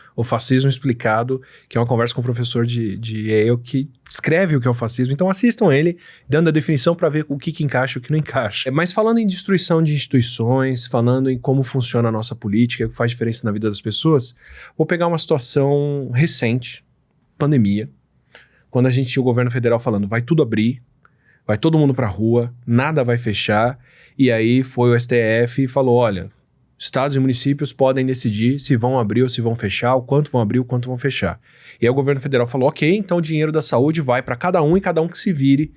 explicado, que é uma conversa com o professor de Yale que escreve o que é o fascismo. Então assistam ele, dando a definição para ver o que encaixa e o que não encaixa. Mas falando em destruição de instituições, falando em como funciona a nossa política, o que faz diferença na vida das pessoas, vou pegar uma situação recente, pandemia, quando a gente tinha o governo federal falando, vai tudo abrir, vai todo mundo pra rua, nada vai fechar, e aí foi o STF e falou, olha, estados e municípios podem decidir se vão abrir ou se vão fechar, o quanto vão abrir, o quanto vão fechar. E aí o governo federal falou, ok, então o dinheiro da saúde vai para cada um e cada um que se vire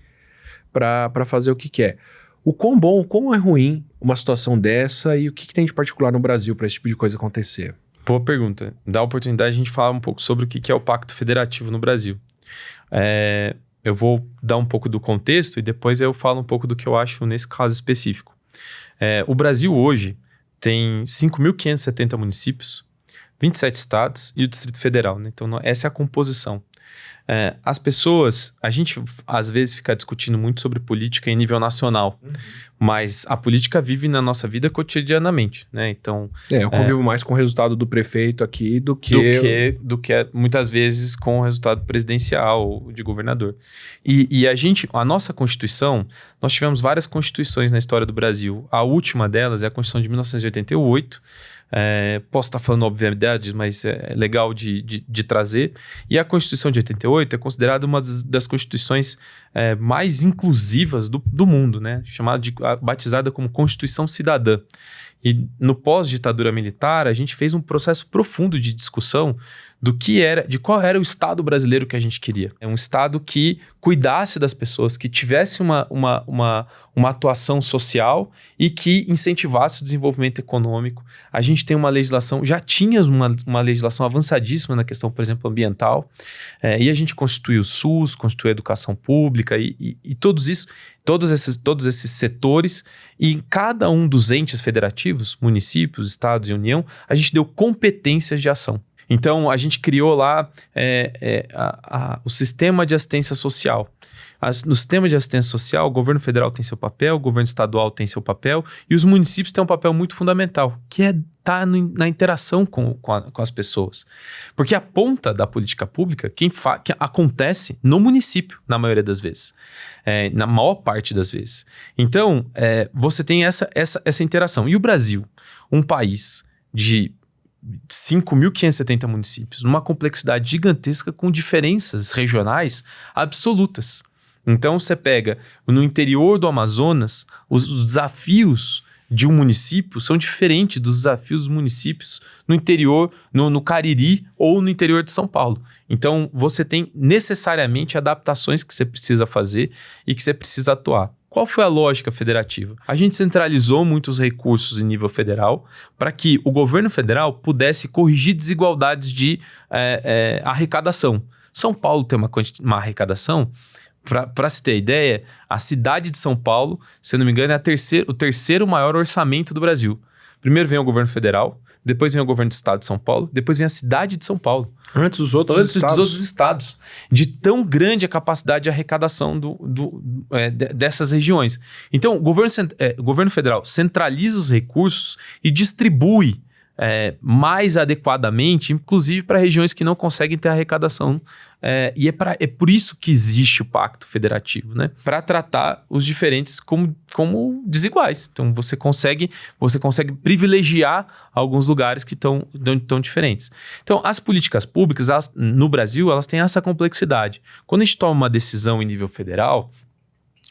para fazer o que quer. O quão bom, o quão é ruim uma situação dessa e o que tem de particular no Brasil para esse tipo de coisa acontecer? Boa pergunta. Dá a oportunidade de a gente falar um pouco sobre o que é o Pacto Federativo no Brasil. Eu vou dar um pouco do contexto e depois eu falo um pouco do que eu acho nesse caso específico. O Brasil hoje tem 5.570 municípios, 27 estados e o Distrito Federal, né? Então, essa é a composição. As pessoas, a gente às vezes fica discutindo muito sobre política em nível nacional, mas a política vive na nossa vida cotidianamente, né? Então, eu convivo mais com o resultado do prefeito aqui do que muitas vezes com o resultado presidencial de governador. E a nossa Constituição, nós tivemos várias constituições na história do Brasil. A última delas é a Constituição de 1988. Posso estar falando obviedades, mas é legal de trazer. E a Constituição de 88 é considerada uma das constituições mais inclusivas do mundo, né? Batizada como Constituição Cidadã. E no pós-ditadura militar, a gente fez um processo profundo de discussão de qual era o Estado brasileiro que a gente queria. É um Estado que cuidasse das pessoas, que tivesse uma atuação social e que incentivasse o desenvolvimento econômico. A gente tem uma legislação, já tinha uma legislação avançadíssima na questão, por exemplo, ambiental, e a gente constituiu o SUS, constituiu a educação pública e todos esses setores, e em cada um dos entes federativos, municípios, estados e União, a gente deu competências de ação. Então, a gente criou lá o sistema de assistência social. No sistema de assistência social, o governo federal tem seu papel, o governo estadual tem seu papel, e os municípios têm um papel muito fundamental, que é estar na interação com as pessoas. Porque a ponta da política pública que acontece no município, na maioria das vezes. Na maior parte das vezes. Então, você tem essa interação. E o Brasil, um país de 5.570 municípios, numa complexidade gigantesca com diferenças regionais absolutas. Então, você pega no interior do Amazonas, os desafios de um município são diferentes dos desafios dos municípios no interior, no Cariri ou no interior de São Paulo. Então, você tem necessariamente adaptações que você precisa fazer e que você precisa atuar. Qual foi a lógica federativa? A gente centralizou muitos recursos em nível federal para que o governo federal pudesse corrigir desigualdades de arrecadação. São Paulo tem uma arrecadação, para se ter ideia, a cidade de São Paulo, se eu não me engano, é o terceiro maior orçamento do Brasil. Primeiro vem o governo federal, depois vem o governo do estado de São Paulo, depois vem a cidade de São Paulo. Antes dos outros estados. De tão grande a capacidade de arrecadação dessas regiões. Então, o governo federal centraliza os recursos e distribui mais adequadamente, inclusive para regiões que não conseguem ter arrecadação. E é por isso que existe o Pacto Federativo, né? Para tratar os diferentes como desiguais. Então, você consegue privilegiar alguns lugares que estão diferentes. Então, as políticas públicas, no Brasil, elas têm essa complexidade. Quando a gente toma uma decisão em nível federal,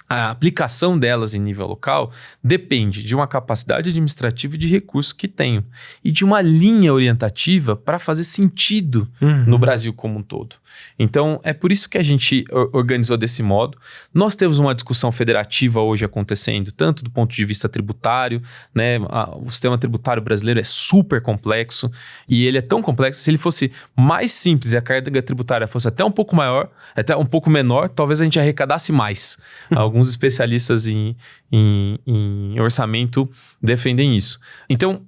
a aplicação delas em nível local depende de uma capacidade administrativa e de recursos que tenho e de uma linha orientativa para fazer sentido no Brasil como um todo. Então, é por isso que a gente organizou desse modo. Nós temos uma discussão federativa hoje acontecendo, tanto do ponto de vista tributário, né? O sistema tributário brasileiro é super complexo e ele é tão complexo, se ele fosse mais simples e a carga tributária fosse até um pouco maior, até um pouco menor, talvez a gente arrecadasse mais. Alguns especialistas em orçamento defendem isso. Então,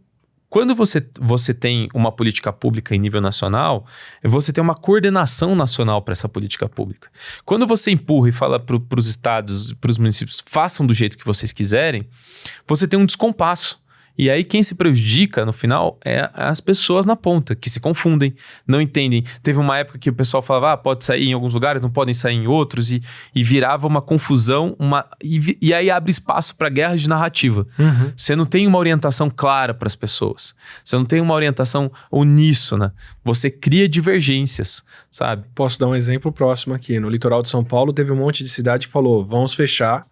quando você tem uma política pública em nível nacional, você tem uma coordenação nacional para essa política pública. Quando você empurra e fala para os estados, para os municípios, façam do jeito que vocês quiserem, você tem um descompasso. E aí quem se prejudica no final é as pessoas na ponta, que se confundem, não entendem. Teve uma época que o pessoal falava, pode sair em alguns lugares, não podem sair em outros, e virava uma confusão, e aí abre espaço para guerra de narrativa. Você não tem uma orientação clara para as pessoas, você não tem uma orientação uníssona, você cria divergências, sabe? Posso dar um exemplo próximo aqui. No litoral de São Paulo teve um monte de cidade que falou, vamos fechar,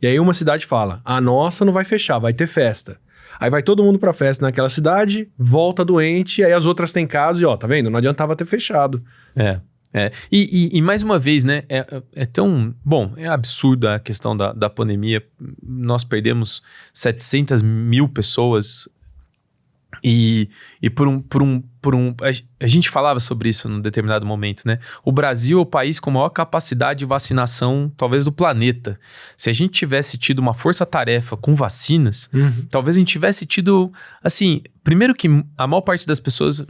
e aí uma cidade fala, a nossa não vai fechar, vai ter festa. Aí vai todo mundo pra festa naquela cidade, volta doente, aí as outras têm caso e tá vendo? Não adiantava ter fechado. E mais uma vez, né, é tão... Bom, é absurda a questão da pandemia. Nós perdemos 700 mil pessoas e a gente falava sobre isso num determinado momento, né? O Brasil é o país com maior capacidade de vacinação, talvez, do planeta. Se a gente tivesse tido uma força-tarefa com vacinas, talvez a gente tivesse tido, assim, primeiro que a maior parte das pessoas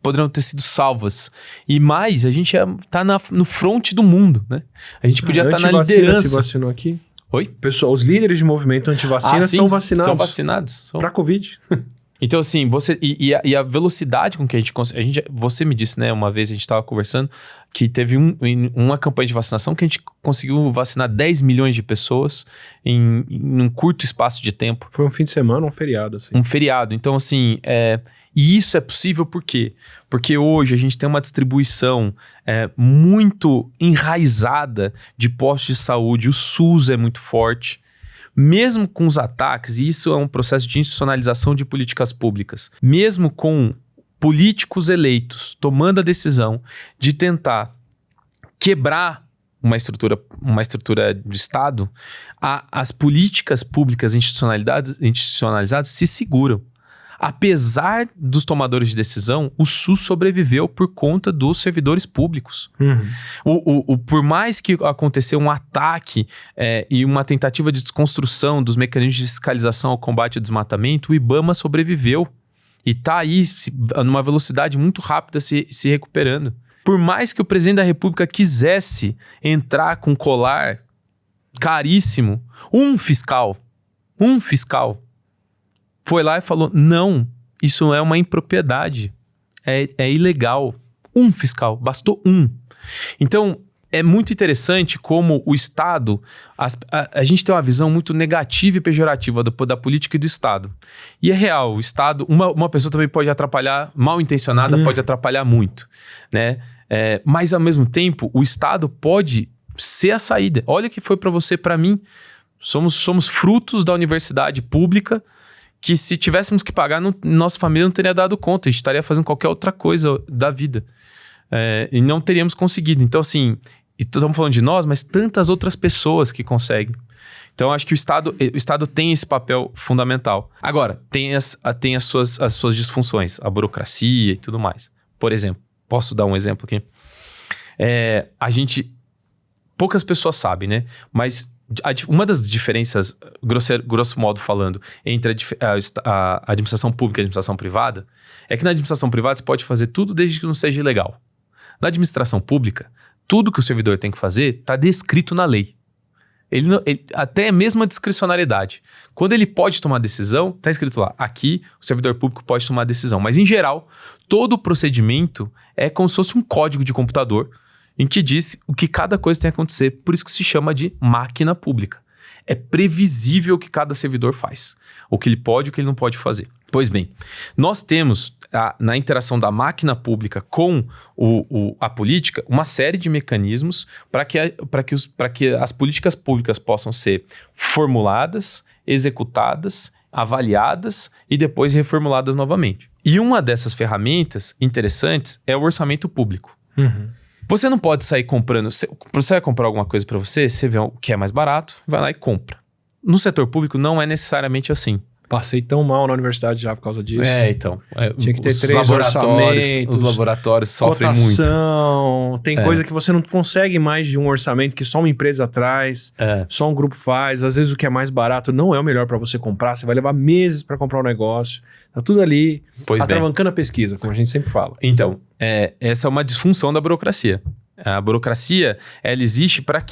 poderiam ter sido salvas. E mais, a gente tá no front do mundo, né? A gente podia estar na liderança. Se vacinou aqui? Oi? Pessoal, os líderes de movimento antivacina são vacinados. São vacinados. Pra Covid. Então, assim, a velocidade com que a gente consegue... Você me disse, né, uma vez a gente estava conversando, que teve uma campanha de vacinação que a gente conseguiu vacinar 10 milhões de pessoas em um curto espaço de tempo. Foi um fim de semana, um feriado, assim. Um feriado. Então, assim, e isso é possível por quê? Porque hoje a gente tem uma distribuição muito enraizada de postos de saúde, o SUS é muito forte. mesmo com os ataques, e isso é um processo de institucionalização de políticas públicas, mesmo com políticos eleitos tomando a decisão de tentar quebrar uma estrutura de Estado, as políticas públicas institucionalizadas se seguram. Apesar dos tomadores de decisão, o SUS sobreviveu por conta dos servidores públicos. Por mais que aconteceu um ataque e uma tentativa de desconstrução dos mecanismos de fiscalização ao combate ao desmatamento, o IBAMA sobreviveu e está aí numa velocidade muito rápida se recuperando. Por mais que o presidente da República quisesse entrar com colar caríssimo, um fiscal foi lá e falou, não, isso é uma impropriedade, é ilegal. Um fiscal, bastou um. Então, é muito interessante como o Estado, a gente tem uma visão muito negativa e pejorativa da política e do Estado. E é real, o Estado, uma pessoa também pode atrapalhar, mal intencionada, pode atrapalhar muito, né? Mas, ao mesmo tempo, o Estado pode ser a saída. Olha o que foi para você, para mim. Somos frutos da universidade pública que, se tivéssemos que pagar, nossa família não teria dado conta. A gente estaria fazendo qualquer outra coisa da vida. E não teríamos conseguido. Então, assim, estamos falando de nós, mas tantas outras pessoas que conseguem. Então, acho que o Estado tem esse papel fundamental. Agora, tem as suas disfunções, a burocracia e tudo mais. Por exemplo, posso dar um exemplo aqui? Poucas pessoas sabem, né? Mas uma das diferenças, grosso modo falando, entre a administração pública e a administração privada, é que na administração privada você pode fazer tudo desde que não seja ilegal. Na administração pública, tudo que o servidor tem que fazer está descrito na lei. Até mesmo a discricionariedade. Quando ele pode tomar decisão, está escrito lá, aqui o servidor público pode tomar decisão. Mas, em geral, todo o procedimento é como se fosse um código de computador em que diz o que cada coisa tem que acontecer. Por isso que se chama de máquina pública. É previsível o que cada servidor faz. O que ele pode e o que ele não pode fazer. Pois bem, nós temos na interação da máquina pública com a política uma série de mecanismos para que as políticas públicas possam ser formuladas, executadas, avaliadas e depois reformuladas novamente. E uma dessas ferramentas interessantes é o orçamento público. Você não pode sair comprando. Você vai comprar alguma coisa para você vê o que é mais barato, vai lá e compra. No setor público não é necessariamente assim. Passei tão mal na universidade já por causa disso. Então. Tinha que ter 3 orçamentos. Os laboratórios sofrem cotação, muito. Tem coisa que você não consegue mais de um orçamento que só uma empresa traz, só um grupo faz. Às vezes o que é mais barato não é o melhor para você comprar. Você vai levar meses para comprar um negócio. Tá tudo ali, atravancando a pesquisa, como a gente sempre fala. Então, essa é uma disfunção da burocracia. A burocracia, ela existe para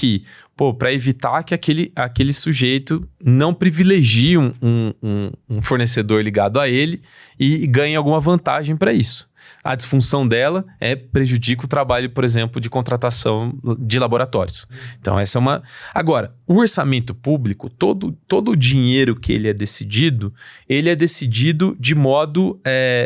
para evitar que aquele sujeito não privilegie um fornecedor ligado a ele e ganhe alguma vantagem para isso. A disfunção dela prejudica o trabalho, por exemplo, de contratação de laboratórios. Então, essa é uma... Agora, o orçamento público, todo o dinheiro que ele é decidido de modo...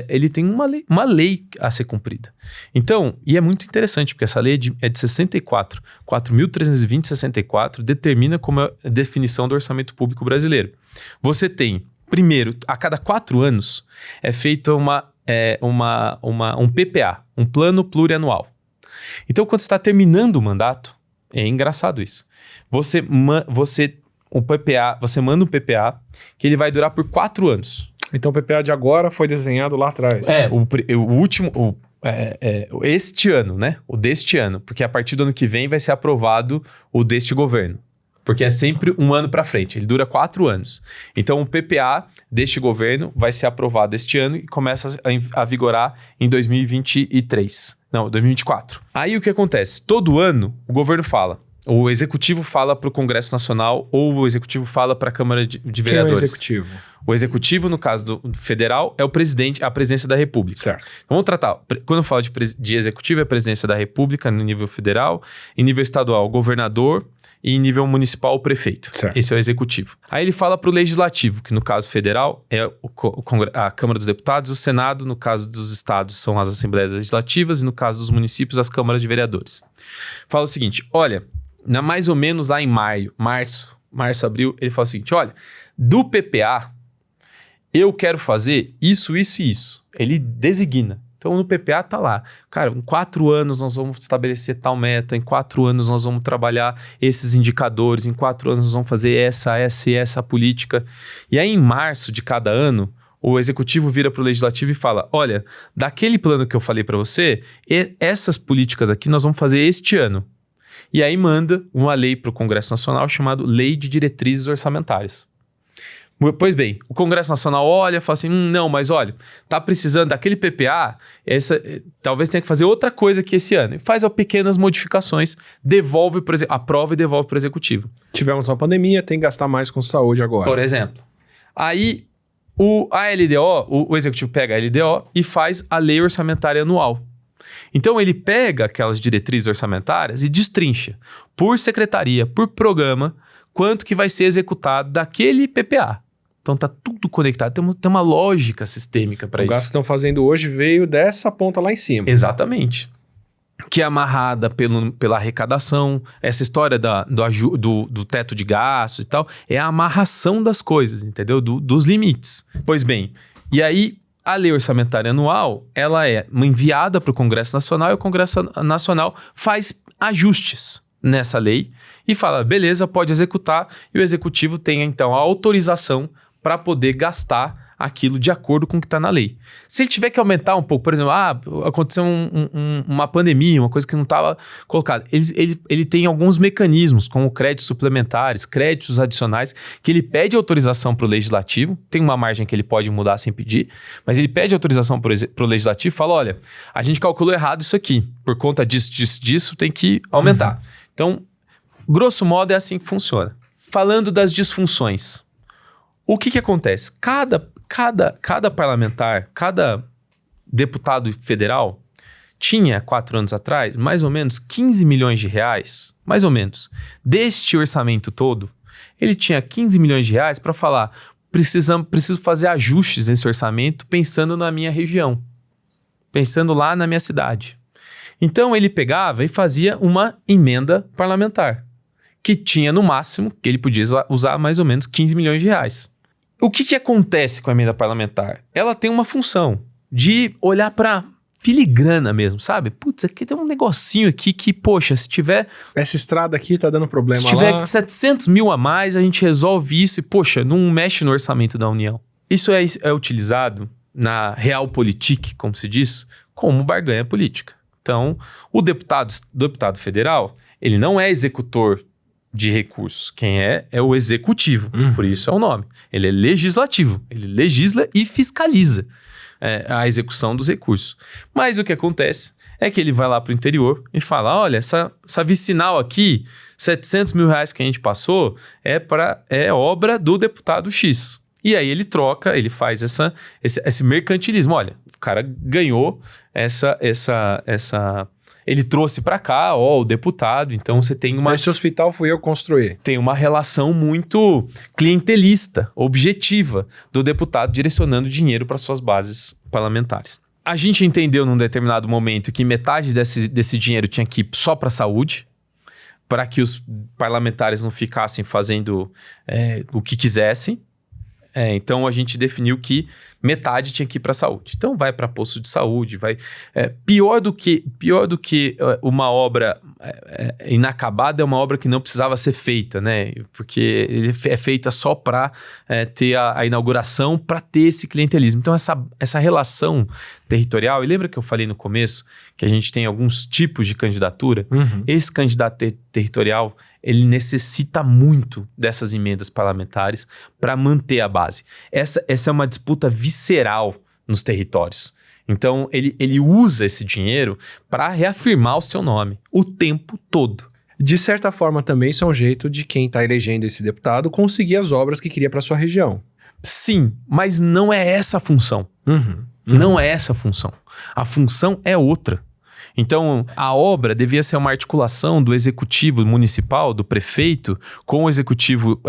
ele tem uma lei a ser cumprida. Então, e é muito interessante, porque essa lei é de 64. 4.320/64 determina como é a definição do orçamento público brasileiro. Você tem, primeiro, a cada 4 anos, é feita um PPA, um plano plurianual. Então, quando você está terminando o mandato, é engraçado isso. Você manda um PPA que ele vai durar por 4 anos. Então, o PPA de agora foi desenhado lá atrás. O último... este ano, né? O deste ano. Porque a partir do ano que vem vai ser aprovado o deste governo. Porque é sempre um ano para frente. Ele dura 4 anos. Então, o PPA deste governo vai ser aprovado este ano e começa a vigorar em 2023. Não, 2024. Aí, o que acontece? Todo ano, o governo fala. O executivo fala para o Congresso Nacional ou o executivo fala para a Câmara de Vereadores. Quem é o executivo? O executivo, no caso do federal, é o presidente, a presidência da República. Certo. Então, vamos tratar. Quando eu falo de executivo, é a presidência da República no nível federal, em nível estadual, o governador, e em nível municipal, o prefeito. Certo. Esse é o executivo. Aí ele fala para o legislativo, que no caso federal é a Câmara dos Deputados, o Senado, no caso dos estados são as Assembleias Legislativas e no caso dos municípios, as Câmaras de Vereadores. Fala o seguinte, olha, mais ou menos lá em março, março, abril, ele fala o seguinte, olha, do PPA, eu quero fazer isso, isso e isso. Ele designa. Então, no PPA tá lá. Cara, em 4 anos nós vamos estabelecer tal meta, em 4 anos nós vamos trabalhar esses indicadores, em 4 anos nós vamos fazer essa política. E aí, em março de cada ano, o executivo vira para o legislativo e fala, olha, daquele plano que eu falei para você, essas políticas aqui nós vamos fazer este ano. E aí manda uma lei para o Congresso Nacional chamada Lei de Diretrizes Orçamentárias. Pois bem, o Congresso Nacional olha e fala assim, não, mas olha, tá precisando daquele PPA, talvez tenha que fazer outra coisa aqui esse ano. E faz pequenas modificações, aprova e devolve para o Executivo. Tivemos uma pandemia, tem que gastar mais com saúde agora. Por exemplo. Aí, a LDO, o Executivo pega a LDO e faz a Lei Orçamentária Anual. Então, ele pega aquelas diretrizes orçamentárias e destrincha por secretaria, por programa, quanto que vai ser executado daquele PPA. Então tá tudo conectado, tem uma lógica sistêmica para isso. O gasto que estão fazendo hoje veio dessa ponta lá em cima. Exatamente. Que é amarrada pela arrecadação, essa história do teto de gastos e tal, é a amarração das coisas, entendeu? Dos limites. Pois bem, e aí a lei orçamentária anual, ela é enviada para o Congresso Nacional e o Congresso Nacional faz ajustes nessa lei e fala, beleza, pode executar, e o Executivo tem então a autorização para poder gastar aquilo de acordo com o que está na lei. Se ele tiver que aumentar um pouco, por exemplo, aconteceu uma pandemia, uma coisa que não estava colocada, ele tem alguns mecanismos, como créditos suplementares, créditos adicionais, que ele pede autorização para o Legislativo, tem uma margem que ele pode mudar sem pedir, mas ele pede autorização para o Legislativo e fala, olha, a gente calculou errado isso aqui, por conta disso, tem que aumentar. Então, grosso modo, é assim que funciona. Falando das disfunções, o que acontece? Cada parlamentar, cada deputado federal tinha, 4 anos atrás, mais ou menos 15 milhões de reais, mais ou menos, deste orçamento todo, ele tinha 15 milhões de reais para falar, preciso fazer ajustes nesse orçamento pensando na minha região, pensando lá na minha cidade. Então, ele pegava e fazia uma emenda parlamentar, que tinha no máximo, que ele podia usar mais ou menos 15 milhões de reais. O que acontece com a emenda parlamentar? Ela tem uma função de olhar para filigrana mesmo, sabe? Putz, aqui tem um negocinho aqui que, poxa, se tiver... Essa estrada aqui tá dando problema lá. Se tiver 700 mil a mais, a gente resolve isso e, poxa, não mexe no orçamento da União. Isso é utilizado na realpolitik, como se diz, como barganha política. Então, o deputado federal, ele não é executor de recursos. Quem é o executivo. Por isso é o nome. Ele é legislativo. Ele legisla e fiscaliza a execução dos recursos. Mas o que acontece é que ele vai lá para o interior e fala, olha, essa vicinal aqui, 700 mil reais que a gente passou, é obra do deputado X. E aí ele troca, ele faz esse mercantilismo. Olha, o cara ganhou ele trouxe para cá, o deputado, então você tem uma... Esse hospital fui eu construir. Tem uma relação muito clientelista, objetiva, do deputado direcionando dinheiro para suas bases parlamentares. A gente entendeu num determinado momento que metade desse dinheiro tinha que ir só para a saúde, para que os parlamentares não ficassem fazendo o que quisessem. Então a gente definiu que metade tinha que ir para a saúde. Então vai para posto de saúde, vai... Pior do que uma obra inacabada é uma obra que não precisava ser feita, né? Porque ele é feita só para ter a inauguração, para ter esse clientelismo. Então essa relação territorial, e lembra que eu falei no começo que a gente tem alguns tipos de candidatura? Esse candidato territorial, ele necessita muito dessas emendas parlamentares para manter a base. Essa é uma disputa visceral nos territórios. Então, ele usa esse dinheiro para reafirmar o seu nome o tempo todo. De certa forma, também isso é um jeito de quem está elegendo esse deputado conseguir as obras que queria para sua região. Sim, mas não é essa a função. Não é essa a função. A função é outra. Então, a obra devia ser uma articulação do executivo municipal, do prefeito, com o executivo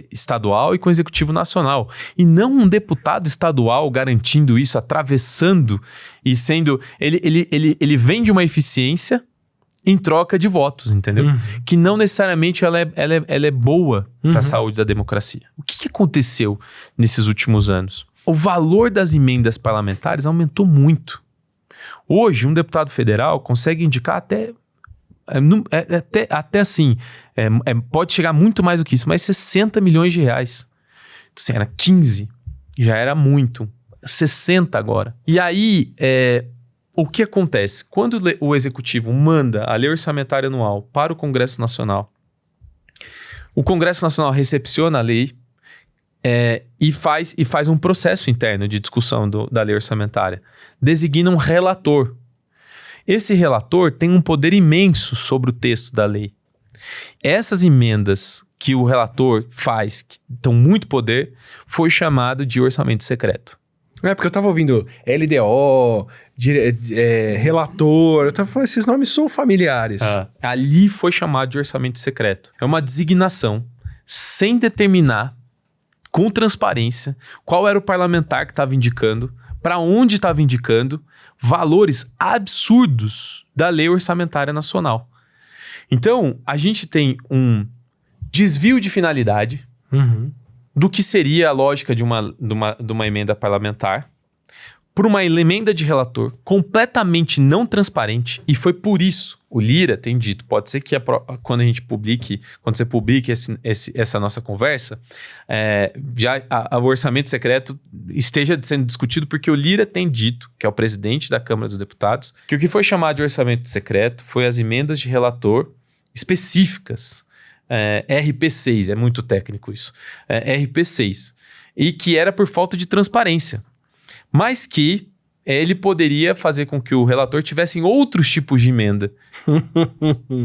estadual e com o executivo nacional. E não um deputado estadual garantindo isso, atravessando e sendo... Ele vende uma eficiência em troca de votos, entendeu? Que não necessariamente ela é boa para a saúde da democracia. O que aconteceu nesses últimos anos? O valor das emendas parlamentares aumentou muito. Hoje, um deputado federal consegue indicar até assim, pode chegar muito mais do que isso, mas 60 milhões de reais. Então, assim, era 15, já era muito. 60 agora. E aí, o que acontece? Quando o Executivo manda a lei orçamentária anual para o Congresso Nacional, o Congresso Nacional recepciona a lei e faz um processo interno de discussão da lei orçamentária. Designa um relator. Esse relator tem um poder imenso sobre o texto da lei. Essas emendas que o relator faz, que dão muito poder, foi chamado de orçamento secreto. Porque eu tava ouvindo LDO, relator, eu tava falando, esses nomes são familiares. Ali foi chamado de orçamento secreto. É uma designação sem determinar, com transparência, qual era o parlamentar que estava indicando, para onde estava indicando, valores absurdos da lei orçamentária nacional. Então, a gente tem um desvio de finalidade do que seria a lógica de uma emenda parlamentar por uma emenda de relator completamente não transparente, e foi por isso, o Lira tem dito, pode ser que quando você publique essa nossa conversa, já o orçamento secreto esteja sendo discutido, porque o Lira tem dito, que é o presidente da Câmara dos Deputados, que o que foi chamado de orçamento secreto foi as emendas de relator específicas, RP6, é muito técnico isso, RP6, e que era por falta de transparência, mas que ele poderia fazer com que o relator tivesse outros tipos de emenda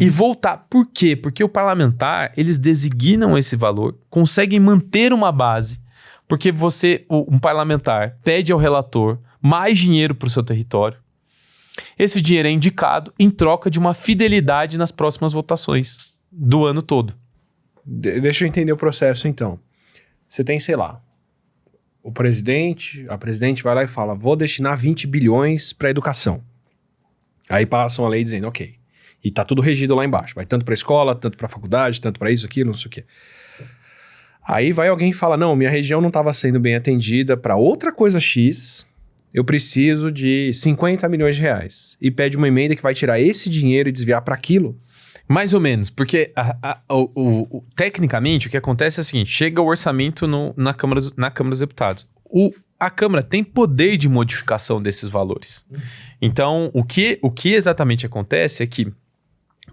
e voltar. Por quê? Porque o parlamentar, eles designam esse valor, conseguem manter uma base, porque um parlamentar pede ao relator mais dinheiro para o seu território. Esse dinheiro é indicado em troca de uma fidelidade nas próximas votações do ano todo. Deixa eu entender o processo, então. Você tem, sei lá, a presidente vai lá e fala, vou destinar 20 bilhões para educação. Aí passam a lei dizendo, ok. E tá tudo regido lá embaixo. Vai tanto para escola, tanto para faculdade, tanto para isso, aquilo, não sei o quê. Aí vai alguém e fala, não, minha região não estava sendo bem atendida para outra coisa X, eu preciso de 50 milhões de reais. E pede uma emenda que vai tirar esse dinheiro e desviar para aquilo. Mais ou menos, porque tecnicamente o que acontece é o seguinte, chega o orçamento na Câmara dos Deputados. A Câmara tem poder de modificação desses valores. Então, o que exatamente acontece é que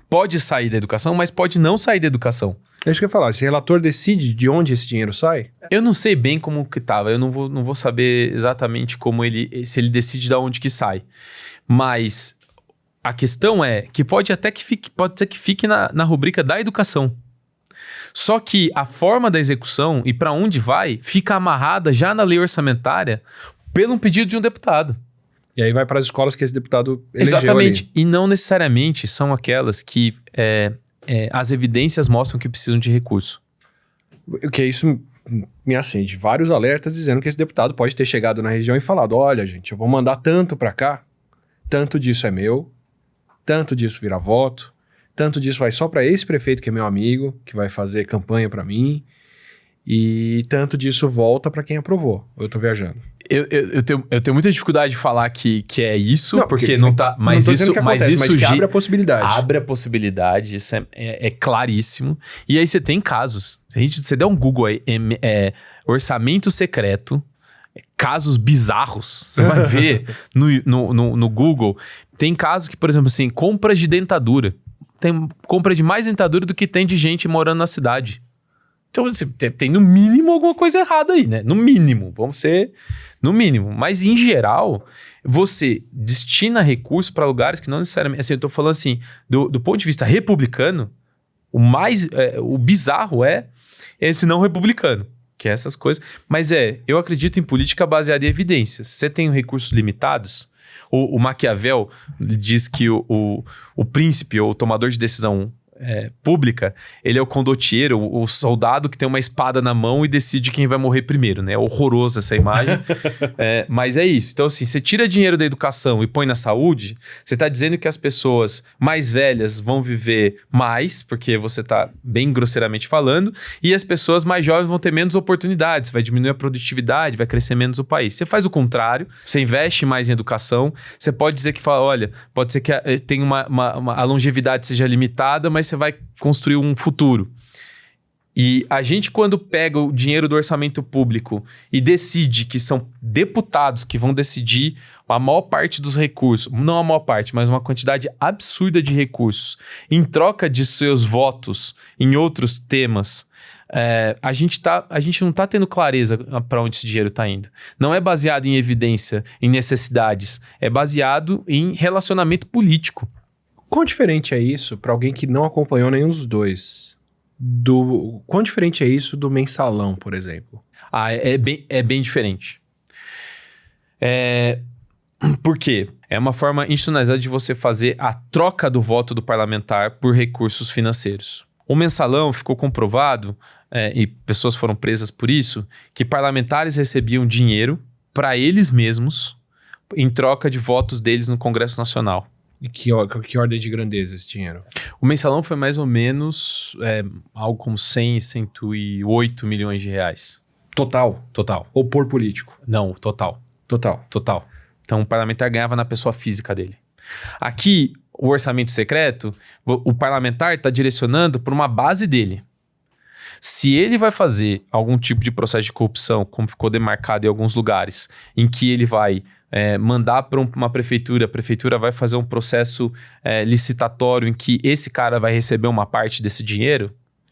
pode sair da educação, mas pode não sair da educação. É isso que eu ia falar, esse relator decide de onde esse dinheiro sai? Eu não sei bem como que estava, eu não vou saber exatamente se ele decide de onde que sai. Mas a questão é que pode ser que fique na rubrica da educação. Só que a forma da execução e para onde vai fica amarrada já na lei orçamentária pelo pedido de um deputado. E aí vai para as escolas que esse deputado elegeu. Exatamente. Ali. E não necessariamente são aquelas que as evidências mostram que precisam de recurso. O que isso me acende vários alertas dizendo que esse deputado pode ter chegado na região e falado, olha gente, eu vou mandar tanto para cá, tanto disso é meu, tanto disso vira voto, tanto disso vai só para esse prefeito que é meu amigo, que vai fazer campanha para mim, e tanto disso volta para quem aprovou. Eu tô viajando. Eu tenho muita dificuldade de falar que é isso, não, porque não tá... Mas não isso, mas que abre a possibilidade. Abre a possibilidade, isso é claríssimo. E aí você tem casos. Você der um Google aí, orçamento secreto, casos bizarros, você vai ver no Google. Tem casos que, por exemplo, assim, compras de dentadura. Tem compra de mais dentadura do que tem de gente morando na cidade. Então, assim, tem no mínimo alguma coisa errada aí, né? No mínimo, vamos ser no mínimo. Mas, em geral, você destina recursos para lugares que não necessariamente... Assim, eu tô falando assim, do ponto de vista republicano, o bizarro é esse não republicano, que é essas coisas. Mas eu acredito em política baseada em evidências. Você tem recursos limitados... O Maquiavel diz que o príncipe ou o tomador de decisão pública, ele é o condottiero, o soldado que tem uma espada na mão e decide quem vai morrer primeiro, né? É horroroso essa imagem. Mas é isso. Então, assim, você tira dinheiro da educação e põe na saúde, você está dizendo que as pessoas mais velhas vão viver mais, porque você está bem grosseiramente falando, e as pessoas mais jovens vão ter menos oportunidades, vai diminuir a produtividade, vai crescer menos o país. Você faz o contrário, você investe mais em educação, você pode dizer que fala, olha, pode ser que tenha a longevidade seja limitada, mas você vai construir um futuro. E a gente, quando pega o dinheiro do orçamento público e decide que são deputados que vão decidir a maior parte dos recursos, não a maior parte, mas uma quantidade absurda de recursos, em troca de seus votos em outros temas, a gente não está tendo clareza para onde esse dinheiro está indo. Não é baseado em evidência, em necessidades, é baseado em relacionamento político. Quão diferente é isso para alguém que não acompanhou nenhum dos dois? Quão diferente é isso do mensalão, por exemplo? É bem diferente. Por quê? É uma forma institucionalizada de você fazer a troca do voto do parlamentar por recursos financeiros. O mensalão ficou comprovado, e pessoas foram presas por isso, que parlamentares recebiam dinheiro para eles mesmos em troca de votos deles no Congresso Nacional. E que ordem de grandeza esse dinheiro? O mensalão foi mais ou menos algo como 108 milhões de reais. Total? Total. Ou por político? Não, total. Total. Então o parlamentar ganhava na pessoa física dele. Aqui, o orçamento secreto, o parlamentar está direcionando para uma base dele. Se ele vai fazer algum tipo de processo de corrupção, como ficou demarcado em alguns lugares, em que ele vai mandar para uma prefeitura, a prefeitura vai fazer um processo licitatório em que esse cara vai receber uma parte desse dinheiro...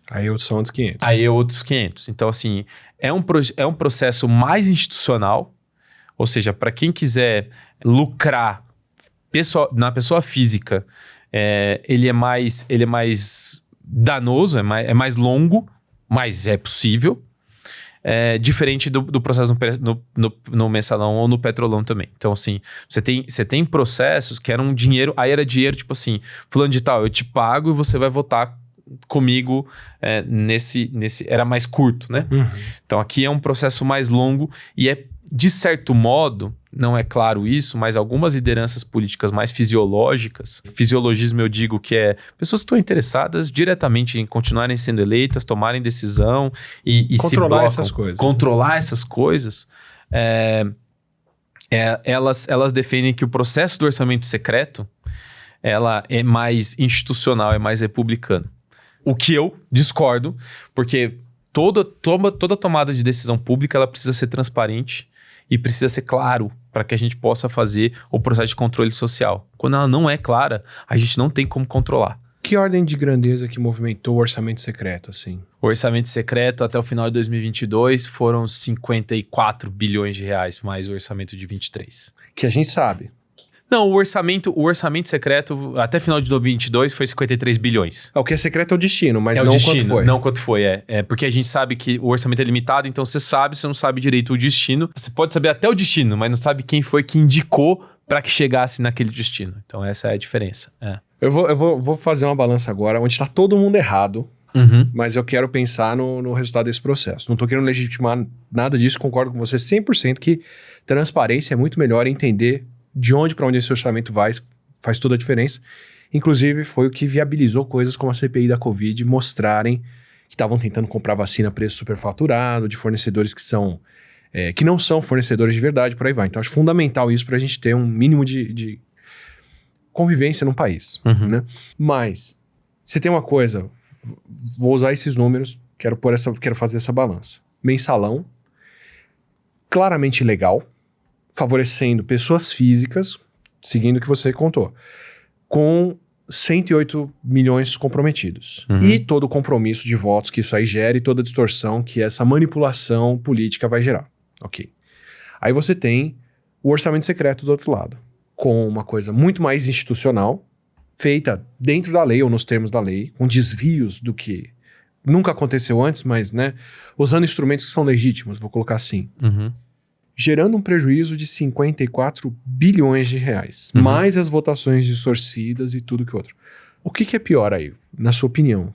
Aí são outros 500. Aí é outros 500. Então, assim, é um processo mais institucional, ou seja, para quem quiser lucrar na pessoa física, ele é mais danoso, é mais longo, mas é possível. Diferente do processo no mensalão ou no petrolão também. Então, assim, você tem processos que eram dinheiro, aí era dinheiro tipo assim, fulano de tal, eu te pago e você vai votar comigo nesse... Era mais curto, né? Uhum. Então, aqui é um processo mais longo e de certo modo, não é claro isso, mas algumas lideranças políticas mais fisiológicas, fisiologismo eu digo que pessoas que estão interessadas diretamente em continuarem sendo eleitas, tomarem decisão e controlar essas coisas. Controlar essas coisas, elas defendem que o processo do orçamento secreto ela é mais institucional, é mais republicano. O que eu discordo, porque toda tomada de decisão pública ela precisa ser transparente e precisa ser claro para que a gente possa fazer o processo de controle social. Quando ela não é clara, a gente não tem como controlar. Que ordem de grandeza que movimentou o orçamento secreto, assim? O orçamento secreto, até o final de 2022, foram 54 bilhões de reais, mais o orçamento de 23. Que a gente sabe. Não, o orçamento secreto, até final de 2022, foi 53 bilhões. O que é secreto é o destino, mas não não destino, quanto foi. Não quanto foi, porque a gente sabe que o orçamento é limitado, então você não sabe direito o destino. Você pode saber até o destino, mas não sabe quem foi que indicou para que chegasse naquele destino. Então essa é a diferença. Eu vou fazer uma balança agora, onde está todo mundo errado, mas eu quero pensar no resultado desse processo. Não estou querendo legitimar nada disso, concordo com você 100% que transparência é muito melhor entender de onde para onde esse orçamento vai, faz toda a diferença. Inclusive, foi o que viabilizou coisas como a CPI da Covid mostrarem que estavam tentando comprar vacina a preço superfaturado, de fornecedores que não são fornecedores de verdade, por aí vai. Então, acho fundamental isso para a gente ter um mínimo de convivência num país. Né? Mas, você tem uma coisa, vou usar esses números, quero fazer essa balança. Mensalão, claramente ilegal, favorecendo pessoas físicas, seguindo o que você contou, com 108 milhões comprometidos. E todo o compromisso de votos que isso aí gera e toda a distorção que essa manipulação política vai gerar. Ok. Aí você tem o orçamento secreto do outro lado, com uma coisa muito mais institucional, feita dentro da lei ou nos termos da lei, com desvios do que nunca aconteceu antes, mas, né, usando instrumentos que são legítimos, vou colocar assim. Gerando um prejuízo de 54 bilhões de reais, mais as votações distorcidas e tudo que outro. O que é pior aí, na sua opinião?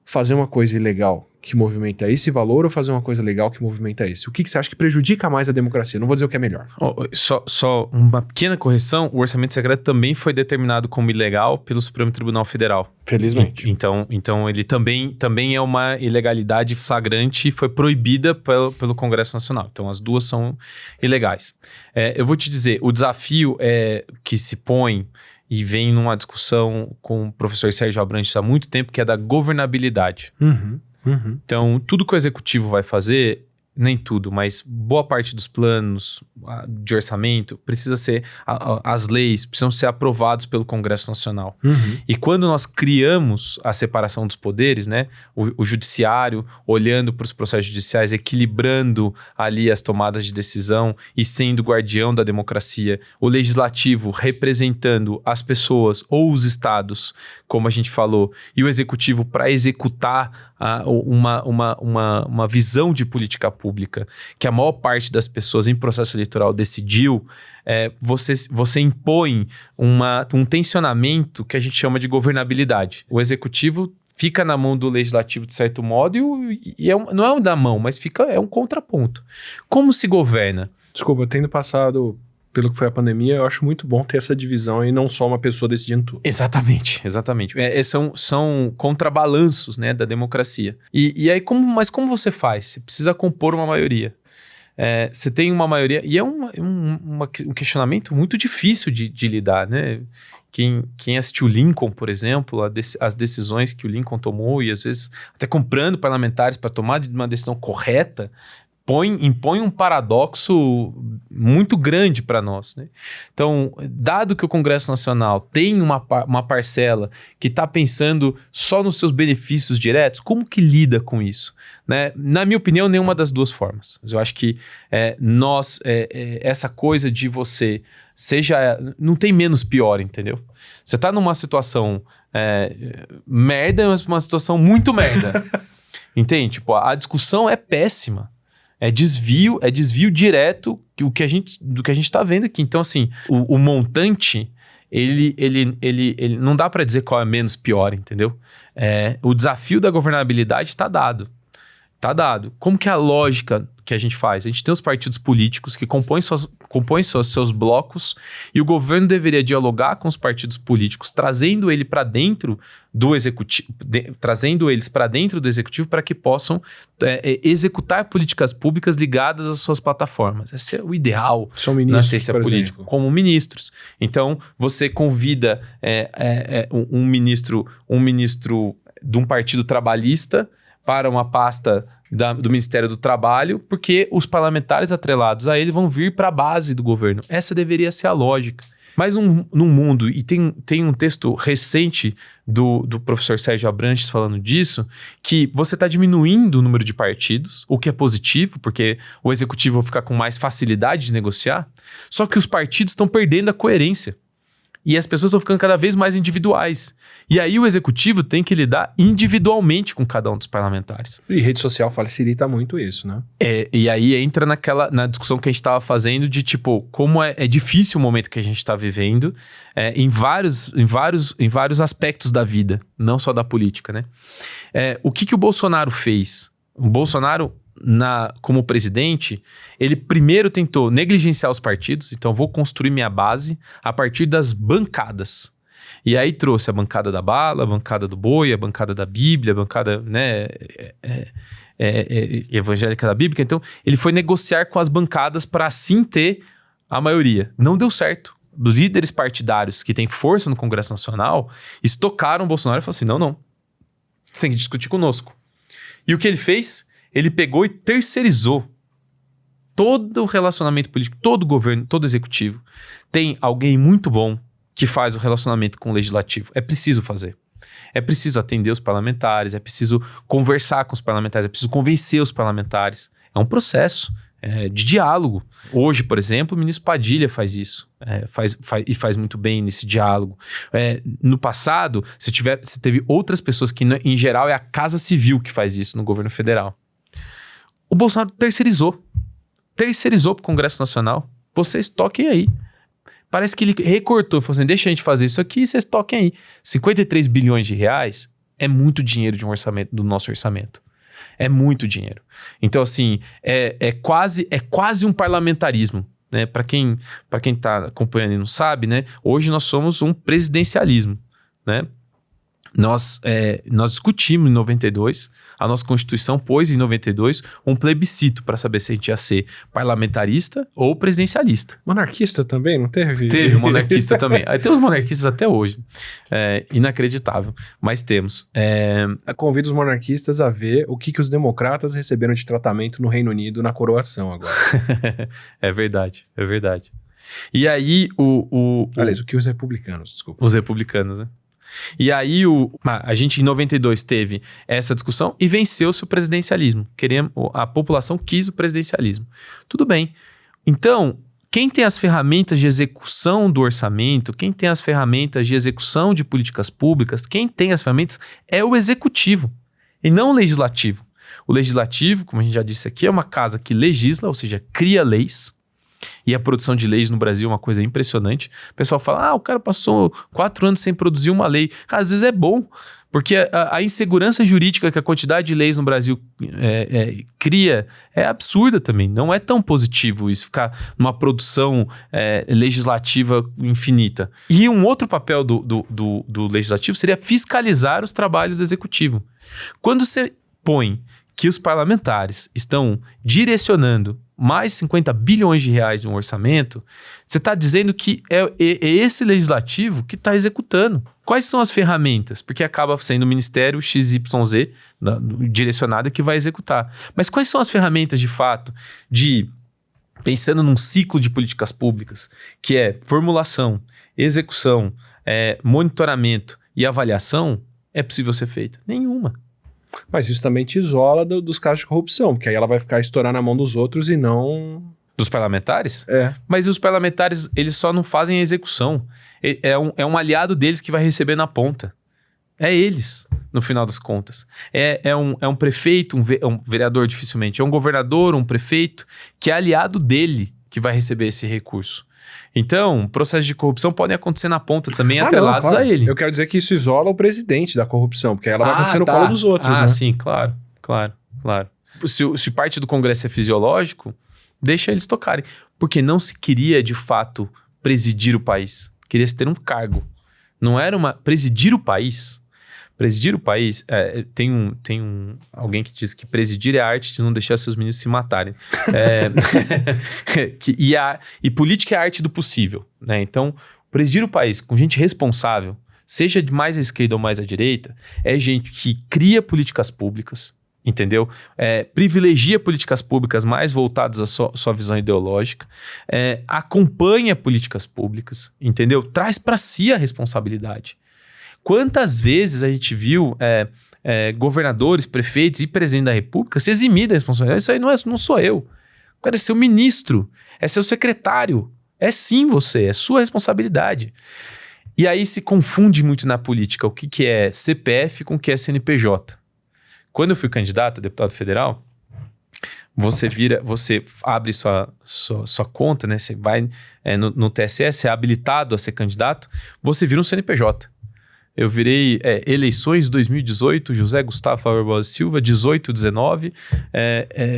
Fazer uma coisa ilegal que movimenta esse valor ou fazer uma coisa legal que movimenta esse? O que você acha que prejudica mais a democracia? Não vou dizer o que é melhor. Só uma pequena correção, o orçamento secreto também foi determinado como ilegal pelo Supremo Tribunal Federal. Felizmente. Então ele também é uma ilegalidade flagrante e foi proibida pelo Congresso Nacional. Então as duas são ilegais. Eu vou te dizer, o desafio que se põe e vem numa discussão com o professor Sérgio Abrantes há muito tempo, que é da governabilidade. Então, tudo que o executivo vai fazer, nem tudo, mas boa parte dos planos de orçamento precisa ser, as leis precisam ser aprovadas pelo Congresso Nacional. E quando nós criamos a separação dos poderes, né, o judiciário olhando para os processos judiciais, equilibrando ali as tomadas de decisão e sendo guardião da democracia, o legislativo representando as pessoas ou os estados, como a gente falou, e o executivo para executar uma visão de política pública que a maior parte das pessoas em processo eleitoral decidiu, você impõe um tensionamento que a gente chama de governabilidade. O executivo fica na mão do legislativo de certo modo não é um da mão, mas é um contraponto. Como se governa? Desculpa, tendo passado pelo que foi a pandemia, eu acho muito bom ter essa divisão e não só uma pessoa decidindo tudo. Exatamente. São contrabalanços, né, da democracia. Aí, como você faz? Você precisa compor uma maioria. Você tem uma maioria... E é um questionamento muito difícil de lidar, né? Quem assistiu Lincoln, por exemplo, as decisões que o Lincoln tomou e às vezes até comprando parlamentares para tomar uma decisão correta, impõe um paradoxo muito grande para nós, né? Então, dado que o Congresso Nacional tem uma parcela que está pensando só nos seus benefícios diretos, como que lida com isso? Né? Na minha opinião, nenhuma das duas formas. Eu acho que essa coisa de você não tem menos pior, entendeu? Você está numa situação merda, mas uma situação muito merda. Entende? Tipo, a discussão é péssima. É desvio direto do que a gente está vendo aqui. Então, assim, o montante, ele não dá para dizer qual é menos pior, entendeu? O desafio da governabilidade está dado. Está dado. Como que é a lógica que a gente faz? A gente tem os partidos políticos que compõem seus blocos e o governo deveria dialogar com os partidos políticos, trazendo ele para dentro do executivo, trazendo eles para dentro do executivo para que possam executar políticas públicas ligadas às suas plataformas. Esse é o ideal na ciência política, como ministros. Então, você convida um ministro de um partido trabalhista para uma pasta do Ministério do Trabalho, porque os parlamentares atrelados a ele vão vir para a base do governo. Essa deveria ser a lógica. Mas num mundo, e tem um texto recente do professor Sérgio Abrantes falando disso, que você está diminuindo o número de partidos, o que é positivo, porque o executivo fica com mais facilidade de negociar, só que os partidos estão perdendo a coerência. E as pessoas estão ficando cada vez mais individuais. E aí o executivo tem que lidar individualmente com cada um dos parlamentares. E rede social facilita muito isso, né? E aí entra na discussão que a gente estava fazendo de tipo, como é difícil o momento que a gente está vivendo em vários aspectos da vida, não só da política, né? O que o Bolsonaro fez? O Bolsonaro, como presidente, ele primeiro tentou negligenciar os partidos, então vou construir minha base a partir das bancadas. E aí trouxe a bancada da bala, a bancada do boi, a bancada da Bíblia, a bancada evangélica da Bíblia. Então, ele foi negociar com as bancadas para assim ter a maioria. Não deu certo. Os líderes partidários que têm força no Congresso Nacional estocaram o Bolsonaro e falaram assim, não, você tem que discutir conosco. E o que ele fez? Ele pegou e terceirizou todo o relacionamento político, todo o governo, todo o executivo. Tem alguém muito bom que faz o relacionamento com o legislativo. É preciso fazer. É preciso atender os parlamentares, é preciso conversar com os parlamentares, é preciso convencer os parlamentares. É um processo de diálogo. Hoje, por exemplo, o ministro Padilha faz isso. Faz muito bem nesse diálogo. No passado, você teve outras pessoas que, em geral, é a Casa Civil que faz isso no governo federal. O Bolsonaro terceirizou para o Congresso Nacional. Vocês toquem aí. Parece que ele recortou, falou assim, deixa a gente fazer isso aqui e vocês toquem aí. 53 bilhões de reais é muito dinheiro de um orçamento, do nosso orçamento. É muito dinheiro. Então, assim, é quase um parlamentarismo. Né? Para quem está acompanhando e não sabe, né? Hoje nós somos um presidencialismo. Né? Nós discutimos em 92, a nossa Constituição pôs em 92 um plebiscito para saber se a gente ia ser parlamentarista ou presidencialista. Monarquista também, não teve? Teve monarquista também. Aí tem os monarquistas até hoje. Inacreditável, mas temos. Convido os monarquistas a ver o que os democratas receberam de tratamento no Reino Unido na coroação agora. É verdade. E aí Aliás, o que os republicanos, desculpa. Os republicanos, né? E aí a gente em 92 teve essa discussão e venceu-se o presidencialismo. A população quis o presidencialismo. Tudo bem. Então, quem tem as ferramentas de execução do orçamento, quem tem as ferramentas de execução de políticas públicas, quem tem as ferramentas é o executivo e não o legislativo. O legislativo, como a gente já disse aqui, é uma casa que legisla, ou seja, cria leis. E a produção de leis no Brasil é uma coisa impressionante. O pessoal fala, o cara passou 4 anos sem produzir uma lei. Às vezes é bom, porque a insegurança jurídica que a quantidade de leis no Brasil cria é absurda também. Não é tão positivo isso, ficar numa produção legislativa infinita. E um outro papel do legislativo seria fiscalizar os trabalhos do executivo. Quando você põe que os parlamentares estão direcionando mais 50 bilhões de reais de um orçamento, você está dizendo que é esse legislativo que está executando. Quais são as ferramentas? Porque acaba sendo o Ministério XYZ direcionado que vai executar. Mas quais são as ferramentas de fato pensando num ciclo de políticas públicas, que é formulação, execução, monitoramento e avaliação, é possível ser feita? Nenhuma. Mas isso também te isola dos casos de corrupção, porque aí ela vai ficar estourando na mão dos outros e não... Dos parlamentares? É. Mas os parlamentares, eles só não fazem a execução. É um aliado deles que vai receber na ponta. É eles, no final das contas. É um prefeito, um vereador dificilmente. É um governador, um prefeito, que é aliado dele que vai receber esse recurso. Então, processos de corrupção podem acontecer na ponta também, atrelados a ele. Eu quero dizer que isso isola o presidente da corrupção, porque aí ela vai acontecer no colo dos outros, né? Sim, claro. Se parte do Congresso é fisiológico, deixa eles tocarem. Porque não se queria, de fato, presidir o país. Queria-se ter um cargo. Não era presidir o país. Presidir o país, tem alguém que diz que presidir é a arte de não deixar seus meninos se matarem. E política é a arte do possível. Né? Então, presidir o país com gente responsável, seja de mais à esquerda ou mais à direita, é gente que cria políticas públicas, entendeu? Privilegia políticas públicas mais voltadas à sua visão ideológica, acompanha políticas públicas, entendeu? Traz para si a responsabilidade. Quantas vezes a gente viu governadores, prefeitos e presidente da república se eximir da responsabilidade? Isso aí não sou eu. É seu ministro, é seu secretário. É sim você, é sua responsabilidade. E aí se confunde muito na política o que é CPF com o que é CNPJ. Quando eu fui candidato a deputado federal, você abre sua conta, né? Você vai no TSE, você é habilitado a ser candidato, você vira um CNPJ. Eu virei eleições 2018, José Gustavo Barbosa Silva, 18, 19,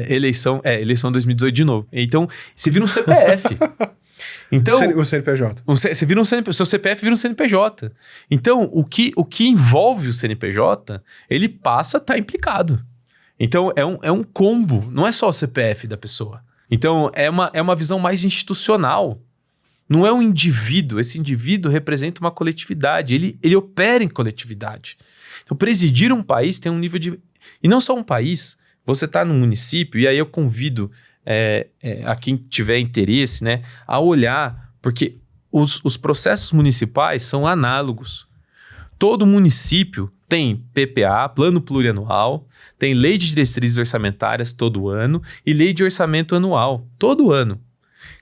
eleição 2018 de novo. Então, você vira um CPF. Então, o CNPJ. Você vira seu CPF vira um CNPJ. Então, o que envolve o CNPJ, ele passa a estar implicado. Então, é um combo, não é só o CPF da pessoa. Então, é uma visão mais institucional. Não é um indivíduo, esse indivíduo representa uma coletividade, ele opera em coletividade. Então, presidir um país tem um nível de... E não só um país, você está num município, e aí eu convido a quem tiver interesse, né, a olhar, porque os processos municipais são análogos. Todo município tem PPA, Plano Plurianual, tem Lei de Diretrizes Orçamentárias todo ano e Lei de Orçamento Anual todo ano.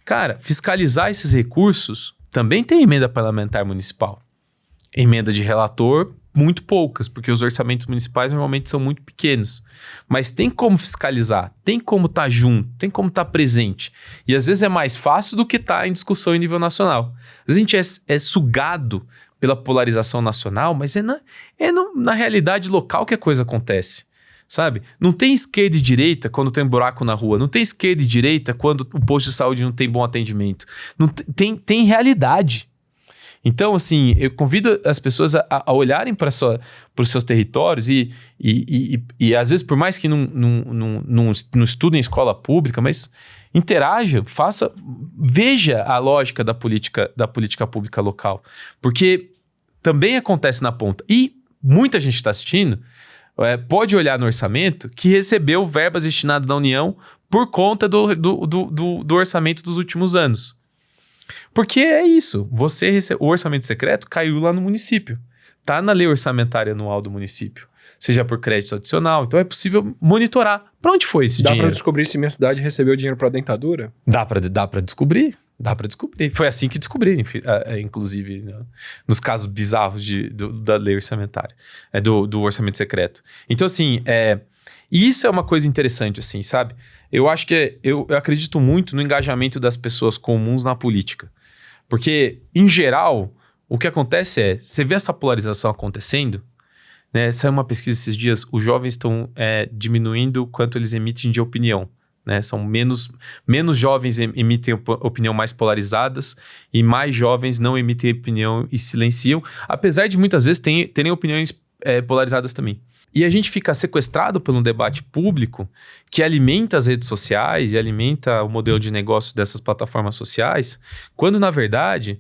Cara, fiscalizar esses recursos também tem emenda parlamentar municipal. Emenda de relator muito poucas, porque os orçamentos municipais normalmente são muito pequenos. Mas tem como fiscalizar, tem como estar junto, tem como estar presente. E às vezes é mais fácil do que estar em discussão em nível nacional. Às vezes a gente é sugado pela polarização nacional, mas na realidade local que a coisa acontece. Sabe? Não tem esquerda e direita quando tem buraco na rua. Não tem esquerda e direita quando o posto de saúde não tem bom atendimento. Não tem realidade. Então, assim, eu convido as pessoas a olharem para os seus territórios e às vezes, por mais que não estudem em escola pública, mas interaja, veja a lógica da política pública local. Porque também acontece na ponta. E muita gente está assistindo... pode olhar no orçamento que recebeu verbas destinadas da União por conta do orçamento dos últimos anos. Porque é isso. O orçamento secreto caiu lá no município. Está na lei orçamentária anual do município. Seja por crédito adicional. Então é possível monitorar. Para onde foi esse dinheiro? Dá para descobrir se minha cidade recebeu dinheiro para dentadura? Dá para descobrir. Dá para descobrir. Foi assim que descobri, inclusive, nos casos bizarros da lei orçamentária, do orçamento secreto. Então, assim, isso é uma coisa interessante, assim, sabe? Eu acho que eu acredito muito no engajamento das pessoas comuns na política. Porque, em geral, o que acontece você vê essa polarização acontecendo, né? Saiu uma pesquisa esses dias, os jovens estão diminuindo o quanto eles emitem de opinião. Né? São menos jovens emitem opinião mais polarizadas e mais jovens não emitem opinião e silenciam, apesar de muitas vezes terem opiniões polarizadas também. E a gente fica sequestrado por um debate público que alimenta as redes sociais e alimenta o modelo de negócio dessas plataformas sociais, quando, na verdade,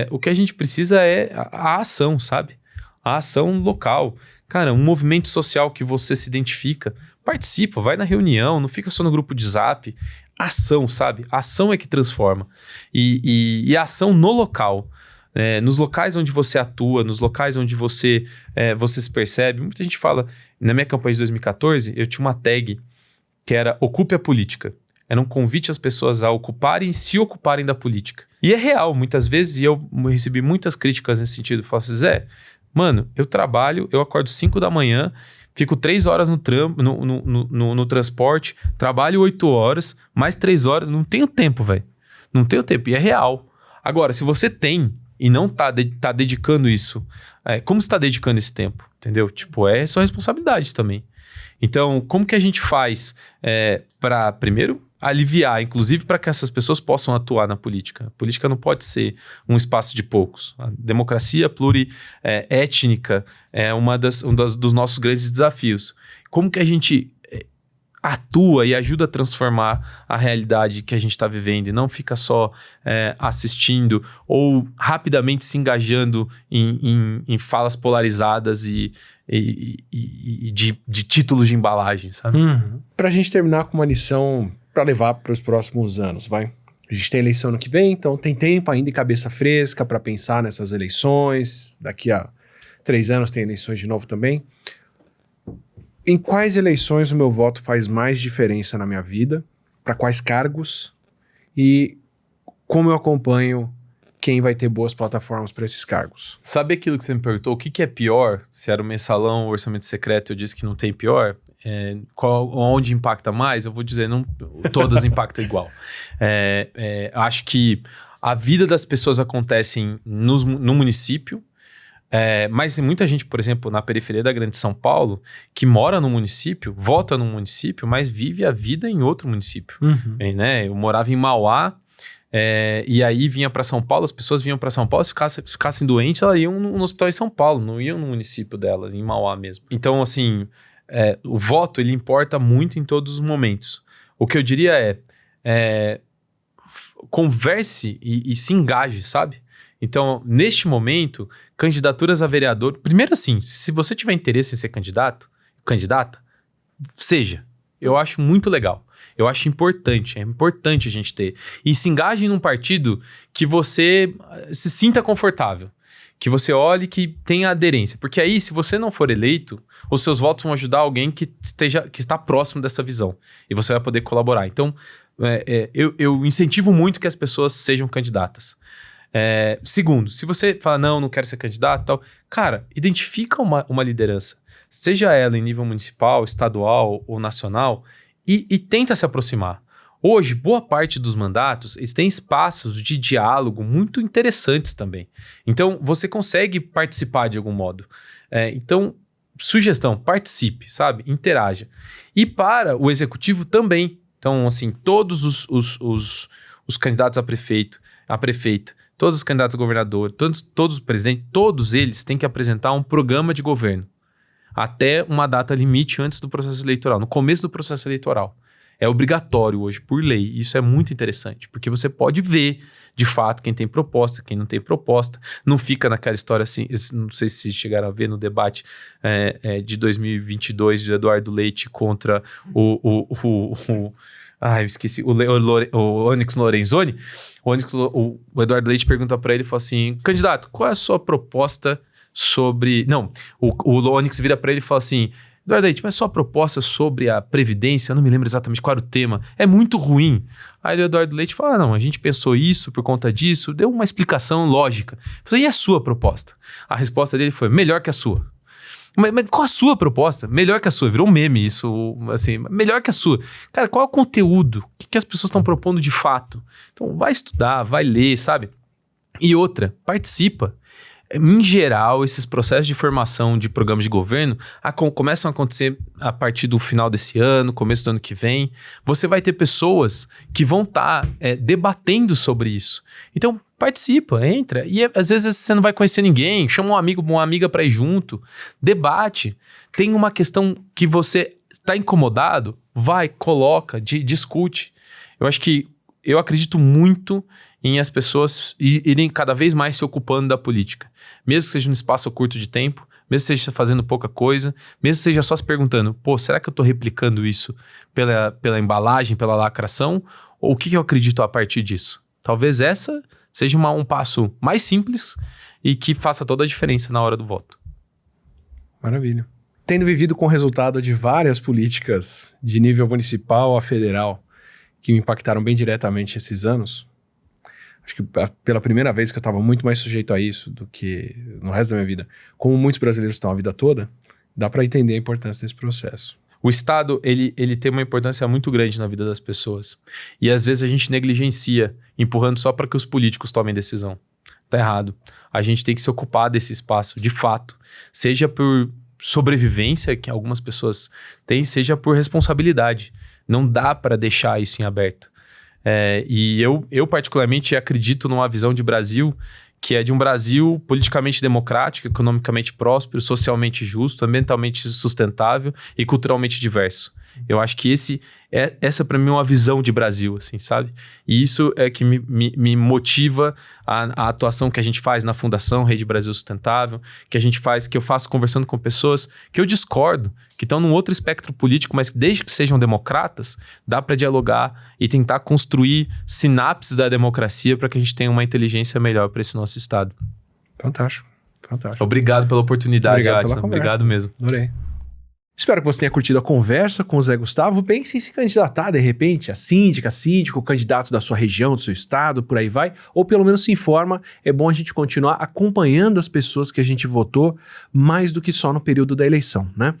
o que a gente precisa é a ação, sabe? A ação local. Cara, um movimento social que você se identifica, participa, vai na reunião, não fica só no grupo de zap. Ação, sabe? A ação é que transforma. E a ação no local. Nos locais onde você atua, nos locais onde você se percebe. Muita gente fala... Na minha campanha de 2014, eu tinha uma tag que era Ocupe a Política. Era um convite às pessoas a ocuparem e se ocuparem da política. E é real, muitas vezes, e eu recebi muitas críticas nesse sentido. Eu falo assim, Zé, mano, eu trabalho, eu acordo 5 da manhã... Fico 3 horas no transporte, trabalho 8 horas, mais 3 horas, não tenho tempo, velho. Não tenho tempo, e é real. Agora, se você tem e não tá dedicando isso, como você tá dedicando esse tempo? Entendeu? Tipo, é sua responsabilidade também. Então, como que a gente faz para, primeiro, aliviar, inclusive para que essas pessoas possam atuar na política? A política não pode ser um espaço de poucos. A democracia pluriétnica é dos nossos grandes desafios. Como que a gente atua e ajuda a transformar a realidade que a gente está vivendo e não fica só assistindo ou rapidamente se engajando em falas polarizadas e de títulos de embalagem, sabe? Para a gente terminar com uma lição para levar para os próximos anos, vai? A gente tem eleição ano que vem, então tem tempo ainda e cabeça fresca para pensar nessas eleições. Daqui a 3 anos tem eleições de novo também. Em quais eleições o meu voto faz mais diferença na minha vida? Para quais cargos? E como eu acompanho quem vai ter boas plataformas para esses cargos? Sabe aquilo que você me perguntou? O que é pior? Se era o mensalão ou orçamento secreto, eu disse que não tem pior. Onde impacta mais? Eu vou dizer, não todas impactam igual. Acho que a vida das pessoas acontece no município, mas tem muita gente, por exemplo, na periferia da Grande São Paulo, que mora no município, vota no município, mas vive a vida em outro município. Né? Eu morava em Mauá, e aí vinha para São Paulo, as pessoas vinham para São Paulo, se ficassem doentes, elas iam no hospital em São Paulo, não iam no município delas, em Mauá mesmo. Então, assim... o voto, ele importa muito em todos os momentos. O que eu diria converse e se engaje, sabe? Então, neste momento, candidaturas a vereador... Primeiro assim, se você tiver interesse em ser candidata, seja. Eu acho muito legal. Eu acho importante, é importante a gente ter. E se engaje num partido que você se sinta confortável. Que você olhe que tenha aderência. Porque aí, se você não for eleito, os seus votos vão ajudar alguém que está próximo dessa visão. E você vai poder colaborar. Então, eu incentivo muito que as pessoas sejam candidatas. Segundo, se você fala, não quero ser candidato e tal, cara, identifica uma liderança, seja ela em nível municipal, estadual ou nacional, e tenta se aproximar. Hoje, boa parte dos mandatos, eles têm espaços de diálogo muito interessantes também. Então, você consegue participar de algum modo. Então, sugestão, participe, sabe? Interaja. E para o executivo também. Então, assim, todos os candidatos a prefeito, a prefeita, todos os candidatos a governador, todos os presidentes, todos eles têm que apresentar um programa de governo até uma data limite antes do processo eleitoral, no começo do processo eleitoral. É obrigatório hoje, por lei. Isso é muito interessante, porque você pode ver, de fato, quem tem proposta, quem não tem proposta. Não fica naquela história assim, não sei se chegaram a ver no debate de 2022 de Eduardo Leite contra esqueci, o Onyx Lorenzoni. O Eduardo Leite pergunta para ele e fala assim, candidato, qual é a sua proposta sobre... Não, o Onyx vira para ele e fala assim, Eduardo Leite, mas sua proposta sobre a Previdência, eu não me lembro exatamente qual era o tema, é muito ruim. Aí o Eduardo Leite fala, não, a gente pensou isso por conta disso, deu uma explicação lógica. Eu falei, e a sua proposta? A resposta dele foi, melhor que a sua. Mas qual a sua proposta? Melhor que a sua. Virou um meme isso, assim, melhor que a sua. Cara, qual é o conteúdo? O que as pessoas estão propondo de fato? Então, vai estudar, vai ler, sabe? E outra, participa. Em geral, esses processos de formação de programas de governo começam a acontecer a partir do final desse ano, começo do ano que vem. Você vai ter pessoas que vão estar debatendo sobre isso. Então, participa, entra. E às vezes você não vai conhecer ninguém, chama um amigo, uma amiga para ir junto, debate. Tem uma questão que você está incomodado, vai, coloca, discute. Eu acredito muito em as pessoas irem cada vez mais se ocupando da política. Mesmo que seja num espaço curto de tempo, mesmo que seja fazendo pouca coisa, mesmo que seja só se perguntando, será que eu estou replicando isso pela embalagem, pela lacração? Ou o que eu acredito a partir disso? Talvez essa seja um passo mais simples e que faça toda a diferença na hora do voto. Maravilha. Tendo vivido com o resultado de várias políticas de nível municipal a federal que me impactaram bem diretamente esses anos, acho que pela primeira vez que eu estava muito mais sujeito a isso do que no resto da minha vida, como muitos brasileiros estão a vida toda, dá para entender a importância desse processo. O Estado, ele tem uma importância muito grande na vida das pessoas. E às vezes a gente negligencia, empurrando só para que os políticos tomem decisão. Tá errado. A gente tem que se ocupar desse espaço, de fato. Seja por sobrevivência, que algumas pessoas têm, seja por responsabilidade. Não dá para deixar isso em aberto. E eu particularmente acredito numa visão de Brasil que é de um Brasil politicamente democrático, economicamente próspero, socialmente justo, ambientalmente sustentável e culturalmente diverso. Eu acho que essa para mim é uma visão de Brasil, assim, sabe? E isso é que me motiva a atuação que a gente faz na Fundação Rede Brasil Sustentável, que eu faço conversando com pessoas que eu discordo, que estão num outro espectro político, mas desde que sejam democratas, dá para dialogar e tentar construir sinapses da democracia para que a gente tenha uma inteligência melhor para esse nosso Estado. Fantástico, fantástico. Obrigado pela oportunidade, Adson. Obrigado mesmo. Adorei. Espero que você tenha curtido a conversa com o Zé Gustavo. Pense em se candidatar, de repente, a síndica, síndico, candidato da sua região, do seu estado, por aí vai. Ou pelo menos se informa. É bom a gente continuar acompanhando as pessoas que a gente votou mais do que só no período da eleição, né?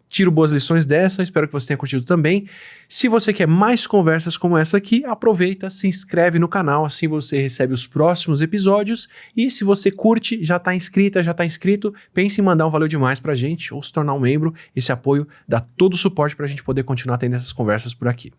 Tiro boas lições dessa, espero que você tenha curtido também. Se você quer mais conversas como essa aqui, aproveita, se inscreve no canal, assim você recebe os próximos episódios. E se você curte, já está inscrita, já está inscrito, pense em mandar um valeu demais pra gente ou se tornar um membro. Esse apoio dá todo o suporte pra gente poder continuar tendo essas conversas por aqui.